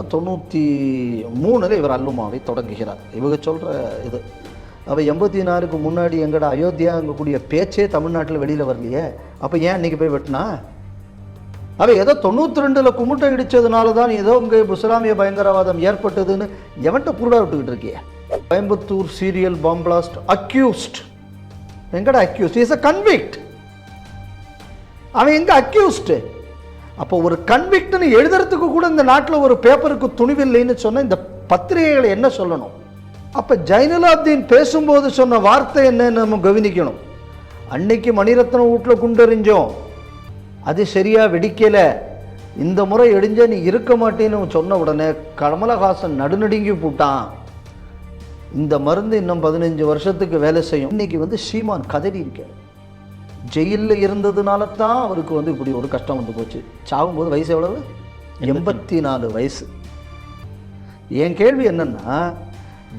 93 இவர் அல்லுமாவை தொடங்குகிறார். இவங்க சொல்கிற இது அவள் 84க்கு முன்னாடி எங்கட அயோத்தியாங்கக்கூடிய பேச்சே தமிழ்நாட்டில் வெளியில் வரலையே. அப்போ ஏன் இன்றைக்கி போய் வெட்டினா? அவள் ஏதோ 92 கும்பிட்டை இடித்ததுனால தான் ஏதோ இங்கே இஸ்லாமிய பயங்கரவாதம் ஏற்பட்டதுன்னு எவன்கிட்ட புருடா விட்டுக்கிட்டு இருக்கிய? Coimbatore serial bomb blast accused எங்கட அக்யூஸ்ட் இஸ் அ கன்விக்ட். அவன் எங்கே அக்யூஸ்டு? அப்போ ஒரு கன்விக்ட்னு எழுதுறதுக்கு கூட இந்த நாட்டில் ஒரு பேப்பருக்கு துணிவில்லைன்னு சொன்ன இந்த பத்திரிகைகளை என்ன சொல்லணும்? அப்போ ஜைனுலாப்தீன் பேசும்போது சொன்ன வார்த்தை என்னன்னு நம்ம கவனிக்கணும். அன்னைக்கு மணிரத்னம் வீட்டில் குண்டெறிஞ்சோம், அது சரியா வெடிக்கலை, இந்த முறை எடிஞ்ச நீ இருக்க மாட்டேன்னு சொன்ன உடனே கமலஹாசன் நடுநடுங்கி போட்டான். இந்த மருந்து இன்னும் 15 வருஷத்துக்கு வேலை செய்யும். இன்னைக்கு சீமான் கதறி இருக்க, ஜெயிலில் இருந்ததுனால தான் அவருக்கு இப்படி ஒரு கஷ்டம் வந்து போச்சு. சாகும்போது வயசு எவ்வளவு? 84 வயசு. என் கேள்வி என்னன்னா,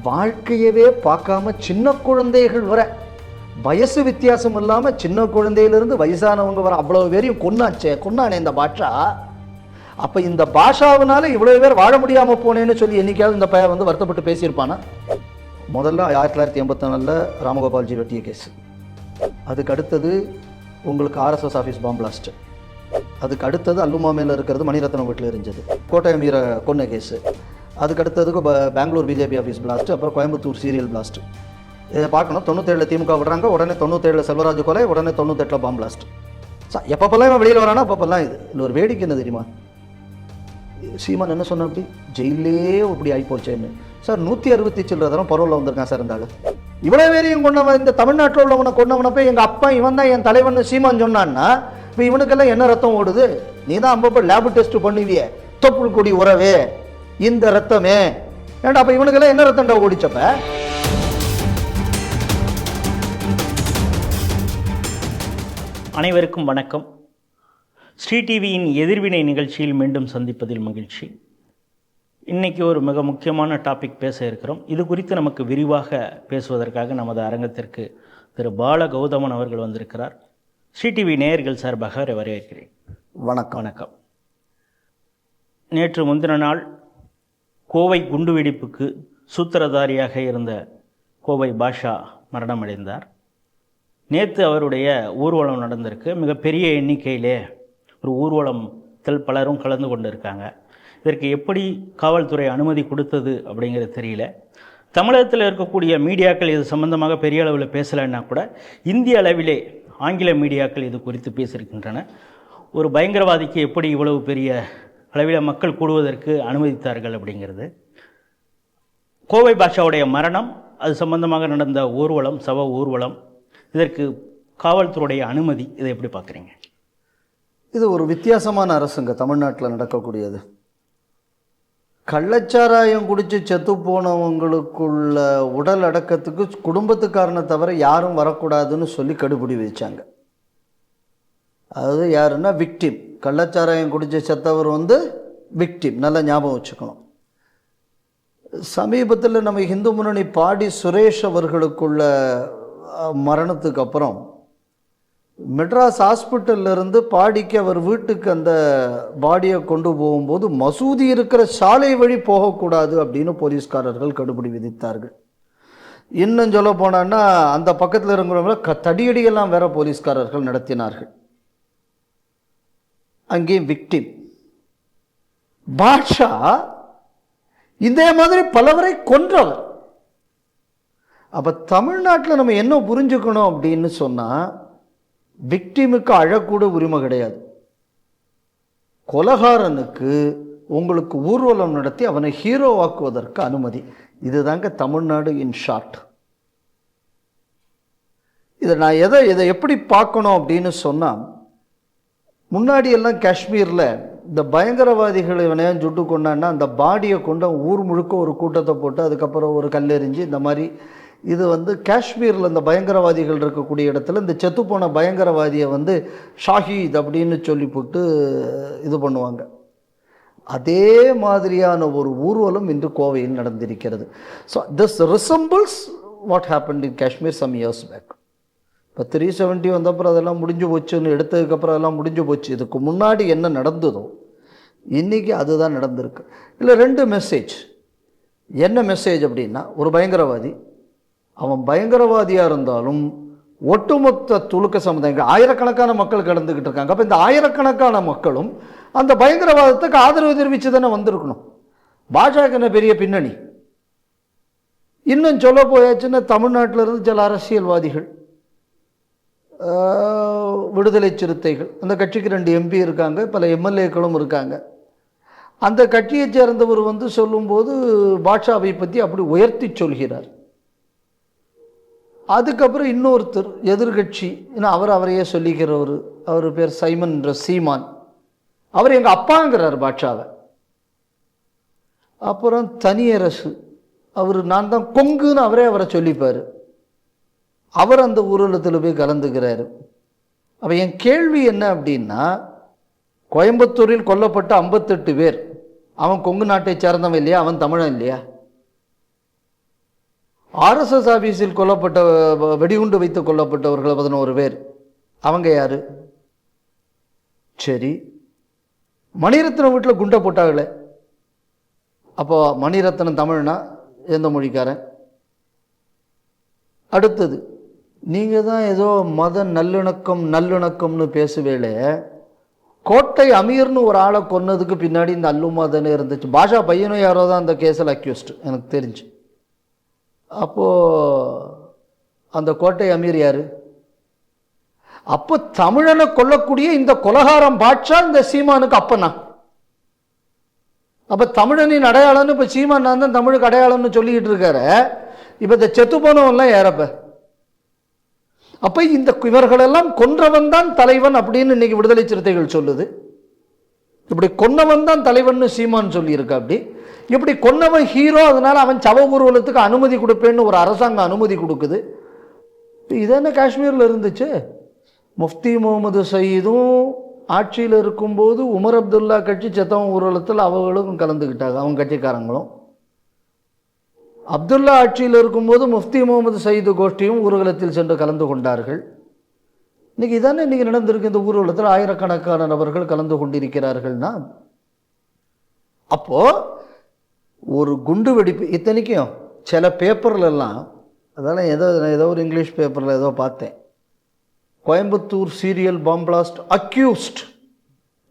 வாழ்க்கையவே பார்க்காம சின்ன குழந்தைகள் வர, வயசு வித்தியாசம் இல்லாமல் சின்ன குழந்தையிலிருந்து வயசானவங்க வர அவ்வளோ பேரையும் கொன்னானே இந்த பாஷா. அப்போ இந்த பாஷாவினால இவ்வளோ பேர் வாழ முடியாமல் போனேன்னு சொல்லி என்னைக்காவது இந்த பையன் வருத்தப்பட்டு பேசியிருப்பானா? முதல்ல 1984 ராமகோபால்ஜி வெட்டிய கேஸு, அதுக்கு அடுத்தது உங்களுக்கு RSS ஆஃபீஸ் பாம் பிளாஸ்ட், அதுக்கு அடுத்தது அல்லுமா மேலே இருக்கிறது மணிரத்னம் வீட்டில் இருந்தது, கோட்டயம் வீர கொன்ன கேஸு, அதுக்கு அடுத்ததுக்கு பெங்களூர் பிஜேபி ஆஃபீஸ் பிளாஸ்ட், அப்புறம் கோயம்புத்தூர் சீரியல் பிளாஸ்ட். இதை பார்க்கணும். 97 திமுக விடுறாங்க, உடனே 97 செல்வராஜ் கொலை, உடனே 98 பாம் பிளாஸ்ட். எப்பப்பெல்லாம் இவன் வெளியில் வரானா அப்பப்பெல்லாம் இது. இல்லை ஒரு வேடிக்கை என்ன தெரியுமா? சீமான் என்ன சொன்ன, அப்படி ஜெயிலே இப்படி ஆகிப்போச்சேன்னு. சார் 160 சில்லற தரம் பரவலில் வந்திருக்கான் சார். இருந்தாலும் இவ்வளோ பேரையும் கொண்டவன், இந்த தமிழ்நாட்டில் உள்ளவனை கொண்டவனை போய் எங்கள் அப்பா இவன் தான் என் தலைவன் சீமான் சொன்னான்னா, இப்போ இவனுக்கெல்லாம் என்ன ரத்தம் ஓடுது? நீ தான் அப்பப்போ லேபு டெஸ்ட் பண்ணுவியே, தொப்புள் கொடி உறவே, இந்த ரத்தமே ஏன்டா? அப்போ இவனுக்கெல்லாம் என்ன ரத்தம்டா ஓடிச்சப்ப? அனைவருக்கும் வணக்கம். ஸ்ரீ டிவியின் எதிர்வினை நிகழ்ச்சியில் மீண்டும் சந்திப்பதில் மகிழ்ச்சி. இன்றைக்கி ஒரு மிக முக்கியமான டாபிக் பேச இருக்கிறோம். இது குறித்து நமக்கு விரிவாக பேசுவதற்காக நமது அரங்கத்திற்கு திரு பால கௌதமன் அவர்கள் வந்திருக்கிறார். ஸ்ரீ டிவி நேயர்கள் சார்பாக அவரை வரவேற்கிறேன். வணக்கம். வணக்கம். நேற்று முந்தின நாள் கோவை குண்டுவெடிப்புக்கு சூத்திரதாரியாக இருந்த கோவை பாஷா மரணமடைந்தார். நேற்று அவருடைய ஊர்வலம் நடந்திருக்கு. மிகப்பெரிய எண்ணிக்கையிலே ஒரு ஊர்வலத்தில் பலரும் கலந்து கொண்டு இருக்காங்க. இதற்கு எப்படி காவல்துறை அனுமதி கொடுத்தது அப்படிங்கிறது தெரியல. தமிழகத்தில் இருக்கக்கூடிய மீடியாக்கள் இது சம்பந்தமாக பெரிய அளவில் பேசலைன்னா கூட இந்திய அளவிலே ஆங்கில மீடியாக்கள் இது குறித்து பேசியிருக்கின்றன. ஒரு பயங்கரவாதிக்கு எப்படி இவ்வளவு பெரிய அளவில் மக்கள் கூடுவதற்கு அனுமதித்தார்கள் அப்படிங்கிறது. கோவை பாஷாவுடைய மரணம், அது சம்பந்தமாக நடந்த ஊர்வலம், சவ ஊர்வலம், இதற்கு காவல்துறையுடைய அனுமதி, இதை எப்படி பார்க்குறீங்க? இது ஒரு வித்தியாசமான அரசுங்க தமிழ்நாட்டில் நடக்கக்கூடியது. கள்ளச்சாராயம் குடித்து செத்து போனவங்களுக்குள்ள உடல் அடக்கத்துக்கு குடும்பத்துக்காரனை தவிர யாரும் வரக்கூடாதுன்னு சொல்லி கடுபிடி வச்சாங்க. அதாவது யாருன்னா விக்டிம், கள்ளச்சாராயம் குடித்த செத்தவர் விக்டிம், நல்லா ஞாபகம் வச்சுக்கணும். சமீபத்தில் நம்ம இந்து முன்னணி பாடி சுரேஷ் அவர்களுக்குள்ள மரணத்துக்கு அப்புறம் மெட்ராஸ் ஹாஸ்பிட்டல்லிருந்து பாடிக்கு அவர் வீட்டுக்கு அந்த பாடியை கொண்டு போகும்போது மசூதி இருக்கிற சாலை வழி போகக்கூடாது அப்படின்னு போலீஸ்காரர்கள் கடுபிடி விதித்தார்கள். இன்னும் சொல்ல போனான்னா அந்த பக்கத்தில் இருக்கிறவங்கள தடியடியெல்லாம் வேற போலீஸ்காரர்கள் நடத்தினார்கள். அங்கேயும் விக்டிம் பாட்ஷா இதே மாதிரி பலவரை கொன்றவர். அப்போ தமிழ்நாட்டில் நம்ம என்ன புரிஞ்சுக்கணும் அப்படின்னு சொன்னால், விக்டிமுக்கு அழக்கூட உரிமை கிடையாது. கொலகாரனுக்கு உங்களுக்கு ஊர்வலம் நடத்தி அவனை ஹீரோவாக்குவதற்கு அனுமதி. இதுதாங்க தமிழ்நாடு இன் ஷார்ட். நான் இதை எப்படி பார்க்கணும் அப்படின்னு சொன்னால், முன்னாடி எல்லாம் காஷ்மீரில் இந்த பயங்கரவாதிகள் இவனையும் சுட்டு கொண்டான்னா அந்த பாடியை கொண்டு ஊர் முழுக்க ஒரு கூட்டத்தை போட்டு அதுக்கப்புறம் ஒரு கல்லெறிஞ்சு இந்த மாதிரி இது காஷ்மீரில் இந்த பயங்கரவாதிகள் இருக்கக்கூடிய இடத்துல இந்த செத்துப்போன பயங்கரவாதியை ஷாஹீத் அப்படின்னு சொல்லி போட்டு இது பண்ணுவாங்க. அதே மாதிரியான ஒரு ஊர்வலம் இன்று கோவையில் நடந்திருக்கிறது. So this resembles what happened in Kashmir some years back. இப்போ 370 வந்தப்புறம் அதெல்லாம் முடிஞ்சு போச்சுன்னு எடுத்ததுக்கப்புறம் அதெல்லாம் முடிஞ்சு போச்சு. இதுக்கு முன்னாடி என்ன நடந்ததோ இன்றைக்கி அதுதான் நடந்திருக்கு. இல்லை 2 மெசேஜ். என்ன மெசேஜ் அப்படின்னா, ஒரு பயங்கரவாதி, அவன் பயங்கரவாதியாக இருந்தாலும் ஒட்டுமொத்த துலுக்க சமுதாயம் ஆயிரக்கணக்கான மக்கள் கடந்துக்கிட்டு இருக்காங்க. அப்போ இந்த ஆயிரக்கணக்கான மக்களும் அந்த பயங்கரவாதத்துக்கு ஆதரவு தெரிவித்து தானே வந்திருக்கணும். பாஜக என்ன பெரிய பின்னணி? இன்னும் சொல்ல போயாச்சுன்னா தமிழ்நாட்டில் இருந்து சில அரசியல்வாதிகள், விடுதலை சிறுத்தைகள், அந்த கட்சிக்கு 2 MP இருக்காங்க, பல MLAக்களும் இருக்காங்க. அந்த கட்சியை சேர்ந்தவர் வந்து சொல்லும்போது பாட்ஷாவை பற்றி அப்படி உயர்த்தி சொல்கிறார். அதுக்கப்புறம் இன்னொருத்தர் எதிர்கட்சி, அவரையே சொல்லிக்கிறவர், அவர் பேர் சைமன் சீமான், அவர் எங்கள் அப்பாங்கிறார் பாட்ஷாவை. அப்புறம் தனியரசு, அவர் நான் தான் கொங்குன்னு அவரை சொல்லிப்பார், அவர் அந்த ஊர்வலத்தில் போய் கலந்துக்கிறாரு. அப்போ என் கேள்வி என்ன அப்படின்னா, கோயம்புத்தூரில் கொல்லப்பட்ட 58 பேர், அவன் கொங்கு நாட்டை சேர்ந்தவன் இல்லையா? அவன் தமிழன் இல்லையா? RSS ஆஃபீஸில் கொல்லப்பட்ட, வெடிகுண்டு வைத்து கொல்லப்பட்டவர்கள் 11 பேர், அவங்க யாரு? சரி, மணிரத்னம் வீட்டில் குண்டை போட்டாங்களே, அப்போ மணிரத்னம் தமிழ்னா எந்த மொழிக்காரன்? அடுத்தது, நீங்கள் தான் ஏதோ மத நல்லிணக்கம்னு பேசுவேளே, கோட்டை அமீர்னு ஒரு ஆளை கொன்னதுக்கு பின்னாடி இந்த அல்லுமா தானே இருந்துச்சு. பாஷா பையனும் யாரோ தான் அந்த கேஸில் அக்யூஸ்டு எனக்கு தெரிஞ்சு. அப்போது அந்த கோட்டை அமீர் யார்? அப்போ தமிழனை கொல்லக்கூடிய இந்த கொலகாரம் பாட்ஷா இந்த சீமானுக்கு அப்பனா? அப்போ தமிழனின் அடையாளம்னு இப்போ சீமான் நான் தான் தமிழுக்கு அடையாளம்னு சொல்லிக்கிட்டு இருக்காரு. இப்போ இந்த செத்து போனவன்லாம் யாரப்ப? அப்போ இந்த இவர்களெல்லாம் கொன்றவன் தான் தலைவன் அப்படின்னு இன்னைக்கு விடுதலை சிறுத்தைகள் சொல்லுது. இப்படி கொன்னவன் தான் தலைவன் சீமான் சொல்லியிருக்கா. அப்படி இப்படி கொன்னவன் ஹீரோ, அதனால அவன் சவ ஊர்வலத்துக்கு அனுமதி கொடுப்பேன்னு ஒரு அரசாங்கம் அனுமதி கொடுக்குது. இதென்ன காஷ்மீரில் இருந்துச்சு? முஃப்தி முகமது சயீதும் ஆட்சியில் இருக்கும்போது உமர் அப்துல்லா கட்சி செத்தவன் ஊர்வலத்தில் அவங்களும் கலந்துக்கிட்டாங்க, அவங்க கட்சிக்காரங்களும். அப்துல்லா ஆட்சியில் இருக்கும்போது முஃப்தி முகமது சயீது கோஷ்டியும் ஊர்வலத்தில் சென்று கலந்து கொண்டார்கள். இன்னைக்கு இதானே இன்னைக்கு நடந்திருக்கு. இந்த ஊர்வலத்தில் ஆயிரக்கணக்கான நபர்கள் கலந்து கொண்டிருக்கிறார்கள்னா, அப்போ ஒரு குண்டு வெடிப்பு, இத்தனைக்கும் சில பேப்பர்லாம், அதெல்லாம் ஏதோ ஒரு இங்கிலீஷ் பேப்பரில் ஏதோ பார்த்தேன், Coimbatore serial bomb blast accused.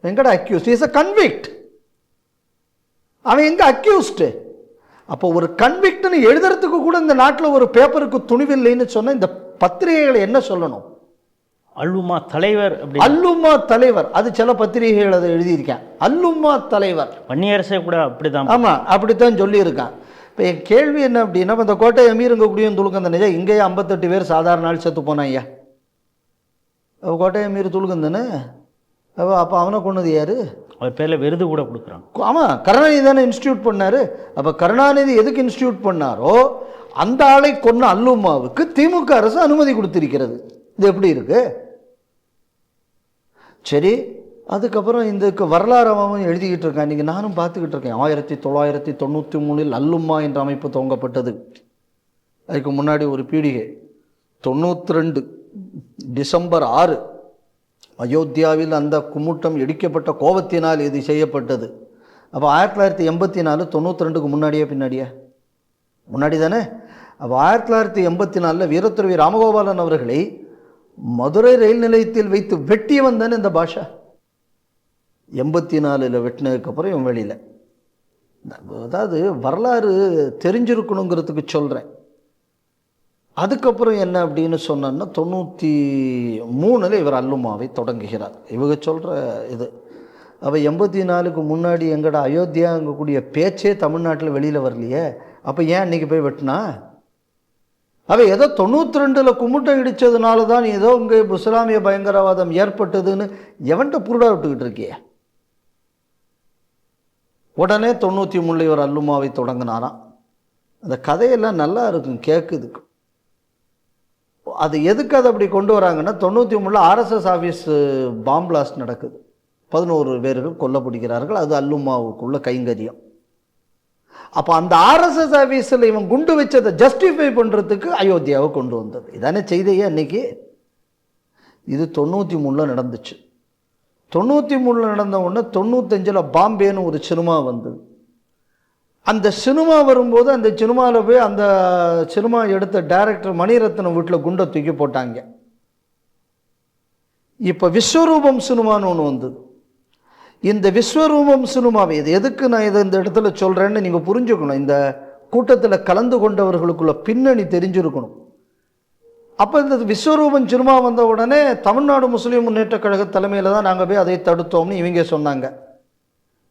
எங்கடா அக்யூஸ்ட்? Is a convict. அவன் எங்க அக்யூஸ்ட்? அப்போ ஒரு கன்விக்ட்னு எழுதுறதுக்கு கூட இந்த நாட்டில் ஒரு பேப்பருக்கு துணிவில்லைன்னு சொன்ன இந்த பத்திரிகைகளை என்ன சொல்லணும்? அல்லுமா தலைவர். அல்லுமா தலைவர், அது சில பத்திரிகைகள் அதை எழுதியிருக்கேன். அல்லுமா தலைவர் வன்னியரசே கூட அப்படிதான். ஆமாம், அப்படித்தான் சொல்லியிருக்கான். இப்போ என் கேள்வி என்ன அப்படின்னா, இந்த கோட்டை அமீர் இங்கே கூடியும் துளுக்கந்த நிஜம், இங்கேயே 58 பேர் சாதாரண நாள் செத்து போனான் ஐயா. கோட்டை அமீர் துளுக்கந்தானே? அப்போ அவனை கொண்டது யாரு? அவர் பேரில் விருது கூட கொடுக்குறாங்க. ஆமாம், கருணாநிதி தானே இன்ஸ்டியூட் பண்ணார். அப்போ கருணாநிதி எதுக்கு இன்ஸ்டியூட் பண்ணாரோ அந்த ஆளை கொன்ன அல்லுமாவுக்கு திமுக அரசு அனுமதி கொடுத்திருக்கிறது. இது எப்படி இருக்கு? சரி, அதுக்கப்புறம் இதுக்கு வரலாறு அவன் எழுதிக்கிட்டு இருக்கான். இன்றைக்கி நானும் பார்த்துக்கிட்டு இருக்கேன். 1993 அல்லுமா என்ற அமைப்பு துவங்கப்பட்டது. அதுக்கு முன்னாடி ஒரு பீடிகை 92 டிசம்பர் 6 அயோத்தியாவில் அந்த கும்முட்டம் இடிக்கப்பட்ட கோபத்தினால் இது செய்யப்பட்டது. அப்போ 1984 92க்கு முன்னாடியே பின்னாடியே? முன்னாடி தானே. அப்போ 1984 வீரத்துறவி ராமகோபாலன் அவர்களை மதுரை ரயில் நிலையத்தில் வைத்து வெட்டியவன் தானே இந்த பாஷா. 84 வெட்டினதுக்கப்புறம் இவன் வெளியில். அதாவது வரலாறு தெரிஞ்சிருக்கணுங்கிறதுக்கு சொல்கிறேன். அதுக்கப்புறம் என்ன அப்படின்னு சொன்னோன்னா 93 இவர் அல்லுமாவை தொடங்குகிறார். இவங்க சொல்கிற இது. அப்போ 84க்கு முன்னாடி எங்கட அயோத்தியாங்கக்கூடிய பேச்சே தமிழ்நாட்டில் வெளியில் வரலையே. அப்போ ஏன் இன்றைக்கி போய் வெட்டினா? அவன் ஏதோ 92 கும்முட்டம் இடித்ததுனால தான் ஏதோ இங்கே இஸ்லாமிய பயங்கரவாதம் ஏற்பட்டதுன்னு எவன்கிட்ட புருடா விட்டுக்கிட்டு இருக்கிய? உடனே 93 இவர் அல்லுமாவை தொடங்கினாராம். அந்த கதையெல்லாம் நல்லா இருக்கும் கேட்குதுக்கு. அது எதுக்கு அதை அப்படி கொண்டு வராங்கன்னா, 93 RSS ஆஃபீஸ் பாம் பிளாஸ்ட் நடக்குது. 11 பேர்கள் கொல்லப்படுகிறார்கள். அது அல்லுமாவுக்குள்ள கைங்கரியம். அப்போ அந்த RSS ஆஃபீஸில் இவன் குண்டு வச்சதை ஜஸ்டிஃபை பண்ணுறதுக்கு அயோத்தியாவை கொண்டு வந்தது. இதானே செய்தியே அன்னைக்கு. இது 93 நடந்துச்சு. 93 நடந்த உடனே 95 பாம்பேன்னு ஒரு சினிமா வந்தது. அந்த சினிமா வரும்போது அந்த சினிமாவில் போய் அந்த சினிமா எடுத்த டைரக்டர் மணிரத்னம் வீட்டில் குண்டை தூக்கி போட்டாங்க. இப்போ விஸ்வரூபம் சினிமான்னு ஒன்று வந்தது. இந்த விஸ்வரூபம் சினிமாவை இது எதுக்கு நான் இதை இந்த இடத்துல சொல்கிறேன்னு நீங்கள் புரிஞ்சுக்கணும். இந்த கூட்டத்தில் கலந்து கொண்டவர்களுக்குள்ள பின்னணி தெரிஞ்சிருக்கணும். அப்போ இந்த விஸ்வரூபம் சினிமா வந்த உடனே தமிழ்நாடு முஸ்லீம் முன்னேற்ற கழக தலைமையில் தான் நாங்கள் போய் அதை தடுத்தோம்னு இவங்க சொன்னாங்க.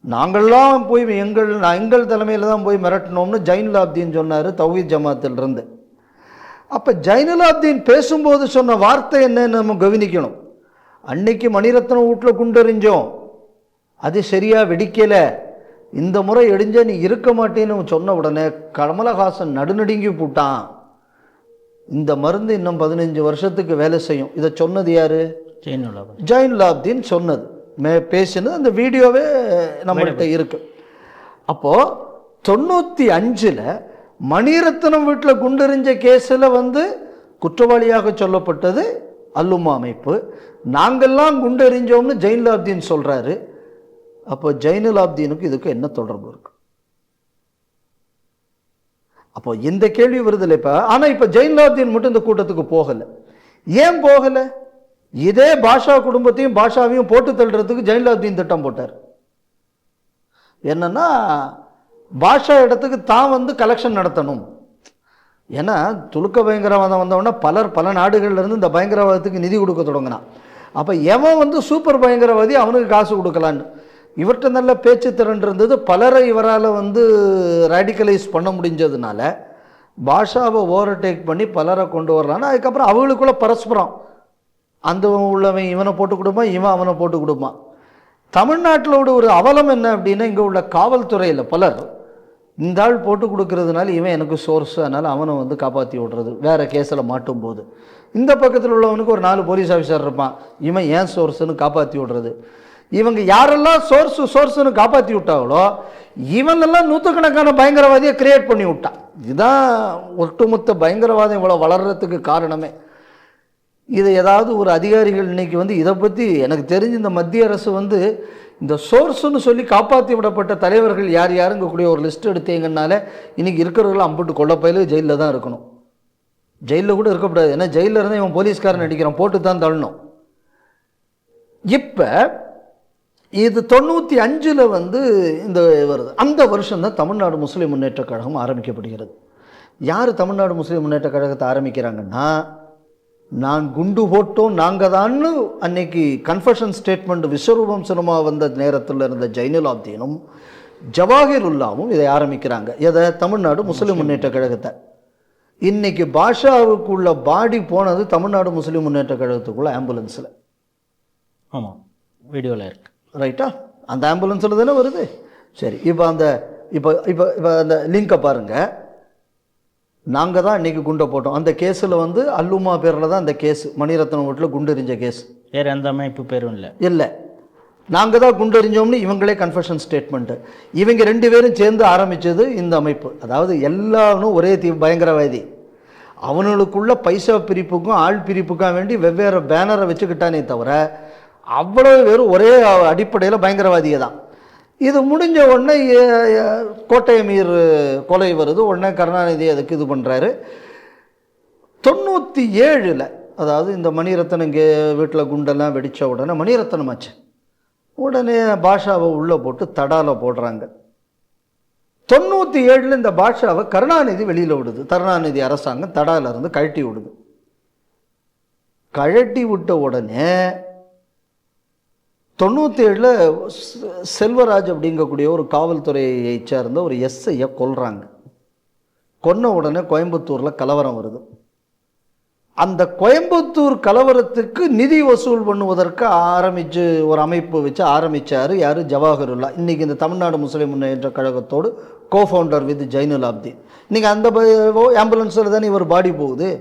நாங்கள்லாம் போய் எங்கள் தலைமையில் தான் போய் மிரட்டினோம்னு ஜைனுலாப்தீன் சொன்னார் தௌஹீத் ஜமாத்திலிருந்து. அப்போ ஜைனுலாப்தீன் பேசும்போது சொன்ன வார்த்தை என்னன்னு நம்ம கவனிக்கணும். அன்னைக்கு மணிரத்னம் வீட்டில் குண்டெறிஞ்சோம், அது சரியாக வெடிக்கலை, இந்த முறை எடிஞ்ச நீ இருக்க மாட்டேன்னு சொன்ன உடனே கமலஹாசன் நடுநடுங்கி போட்டான். இந்த மருந்து இன்னும் 15 வருஷத்துக்கு வேலை செய்யும். இதை சொன்னது யாரு? ஜைனுலாப்தீன் சொன்னது, பேசினது. அந்த வீடியோவே நம்மள்கிட்ட இருக்கு. அப்போ 95 மணிரத்னம் வீட்டில் குண்டெறிஞ்ச கேஸில் குற்றவாளியாக சொல்லப்பட்டது அல்லுமா அமைப்பு. நாங்கள்லாம் குண்டெறிஞ்சோம்னு ஜைனுலாப்தீன் சொல்றாரு. அப்போ ஜைனுலாப்தீனுக்கு இதுக்கு என்ன தொடர்பு இருக்கு? அப்போ இந்த கேள்வி வருதில்லை இப்போ. ஆனால் இப்போ ஜைனுலாப்தீன் மட்டும் இந்த கூட்டத்துக்கு போகலை. ஏன் போகலை? இதே பாஷா குடும்பத்தையும் பாஷாவையும் போட்டு தள்ளுறதுக்கு ஜைனுலாப்தீன் திட்டம் போட்டார். என்னன்னா பாஷா இடத்துக்கு தான் கலெக்ஷன் நடத்தணும். ஏன்னா துலுக்க பயங்கரவாதம் வந்தவொடனே பல நாடுகள்லேருந்து இந்த பயங்கரவாதத்துக்கு நிதி கொடுக்க தொடங்கினான். அப்போ எவன் சூப்பர் பயங்கரவாதி அவனுக்கு காசு கொடுக்கலான்னு இவர்கிட்ட நல்ல பேச்சு திறன் இருந்தது. பலரை இவரால் ரேடிக்கலைஸ் பண்ண முடிஞ்சதுனால பாஷாவை ஓவர்டேக் பண்ணி பலரை கொண்டு வரலான்னு. அதுக்கப்புறம் அவங்களுக்குள்ள பரஸ்பரம் அந்த உள்ளவன் இவனை போட்டு கொடுப்பான், இவன் அவனை போட்டு கொடுப்பான். தமிழ்நாட்டிலோட ஒரு அவலம் என்ன அப்படின்னா, இங்கே உள்ள காவல்துறையில் பலர் இந்த ஆள் போட்டு கொடுக்கறதுனால இவன் எனக்கு சோர்ஸ், அதனால் அவனை காப்பாற்றி விடுறது. வேறு கேஸில் மாட்டும் போது இந்த பக்கத்தில் உள்ளவனுக்கு ஒரு 4 போலீஸ் ஆஃபீஸர் இருப்பான், இவன் ஏன் சோர்ஸ்ன்னு காப்பாற்றி விடுறது. இவங்க யாரெல்லாம் சோர்ஸ்ன்னு காப்பாற்றி விட்டாங்களோ இவங்கெல்லாம் நூற்றுக்கணக்கான பயங்கரவாதியை கிரியேட் பண்ணி விட்டான். இதுதான் ஒட்டுமொத்த பயங்கரவாதம் இவ்வளோ வளர்கிறதுக்கு காரணமே. இதை ஏதாவது ஒரு அதிகாரிகள் இன்னைக்கு இதை பற்றி எனக்கு தெரிஞ்சு இந்த மத்திய அரசு இந்த சோர்ஸ்ன்னு சொல்லி காப்பாற்றி விடப்பட்ட தலைவர்கள் யார் யாருங்க கூடிய ஒரு லிஸ்ட் எடுத்தீங்கன்னால இன்னைக்கு இருக்கிறவர்கள் அம்புட்டு கொள்ளப்பயில ஜெயிலில் தான் இருக்கணும். ஜெயிலில் கூட இருக்கக்கூடாது. ஏன்னா ஜெயிலில் இருந்தால் இவன் போலீஸ்காரன் அடிக்கிறான், போட்டு தான் தள்ளணும். இப்போ இது 95 இந்த வருது. அந்த வருஷம் தான் தமிழ்நாடு முஸ்லீம் முன்னேற்ற கழகம் ஆரம்பிக்கப்படுகிறது. யார் தமிழ்நாடு முஸ்லீம் முன்னேற்ற கழகத்தை ஆரம்பிக்கிறாங்கன்னா, நான் குண்டு போட்டோம் நாங்கள் தான்னு அன்னைக்கு கன்ஃபஷன் ஸ்டேட்மெண்ட் விஸ்வரூபம் சினிமா வந்த நேரத்தில் இருந்த ஜைனுலாப்தீனும் ஜவாஹிருல்லாவும் இதை ஆரம்பிக்கிறாங்க. எதை? தமிழ்நாடு முஸ்லீம் முன்னேற்ற கழகத்தை. இன்னைக்கு பாஷாவுக்குள்ள பாடி போனது தமிழ்நாடு முஸ்லீம் முன்னேற்ற கழகத்துக்குள்ள ஆம்புலன்ஸில். ஆமாம், வீடியோவில் இருக்கு. ரைட்டா? அந்த ஆம்புலன்ஸில் தானே வருது. சரி, இப்போ அந்த லிங்கை பாருங்கள். நாங்கள் தான் இன்றைக்கி குண்டை போட்டோம். அந்த கேஸில் அல்லுமா பேரில் தான் அந்த கேஸ், மணிரத்னம் வீட்டில் குண்டெறிஞ்ச கேஸ். வேறு எந்த அமைப்பு பேரும் இல்லை, நாங்கள் தான் குண்டெறிஞ்சோம்னு இவங்களே கன்ஃபஷன் ஸ்டேட்மெண்ட்டு. இவங்க 2 பேரும் சேர்ந்து ஆரம்பித்தது இந்த அமைப்பு. அதாவது எல்லாரும் ஒரே பயங்கரவாதி. அவனுக்குள்ள பைசா பிரிப்புக்கும் ஆள் பிரிப்புக்கும் வேண்டி வெவ்வேறு பேனரை வச்சுக்கிட்டானே தவிர அவ்வளவு பேரும் ஒரே அடிப்படையில் பயங்கரவாதியை தான். இது முடிஞ்ச உடனே கோட்டை அமீர் கொலை வருது. உடனே கருணாநிதி அதுக்கு இது பண்ணுறாரு. 97 அதாவது இந்த மணிரத்னம் இங்கே வீட்டில் குண்டெல்லாம் வெடித்த உடனே மணிரத்னம் ஆச்சு. உடனே பாஷாவை உள்ளே போட்டு தடால போடுறாங்க. 97 இந்த பாஷாவை கருணாநிதி வெளியில் விடுது. கருணாநிதி அரசாங்கம் தடால இருந்து கழட்டி விடுது. கழட்டி விட்ட உடனே 97 செல்வராஜ் அப்படிங்கக்கூடிய ஒரு காவல்துறையை சேர்ந்த ஒரு எஸ்ஐயை கொல்றாங்க. கொன்ன உடனே கோயம்புத்தூரில் கலவரம் வருது. அந்த கோயம்புத்தூர் கலவரத்துக்கு நிதி வசூல் பண்ணுவதற்கு ஒரு அமைப்பு வச்சு ஆரம்பித்தார் யார்? ஜவாஹிருல்லா. இன்றைக்கி இந்த தமிழ்நாடு முஸ்லீம் முன்னேற்ற கழகத்தோடு கோஃபவுண்டர் வித் ஜைனுலாப்தீன். இன்றைக்கி அந்த ஆம்புலன்ஸில் தானே இவர் பாடி போகுது.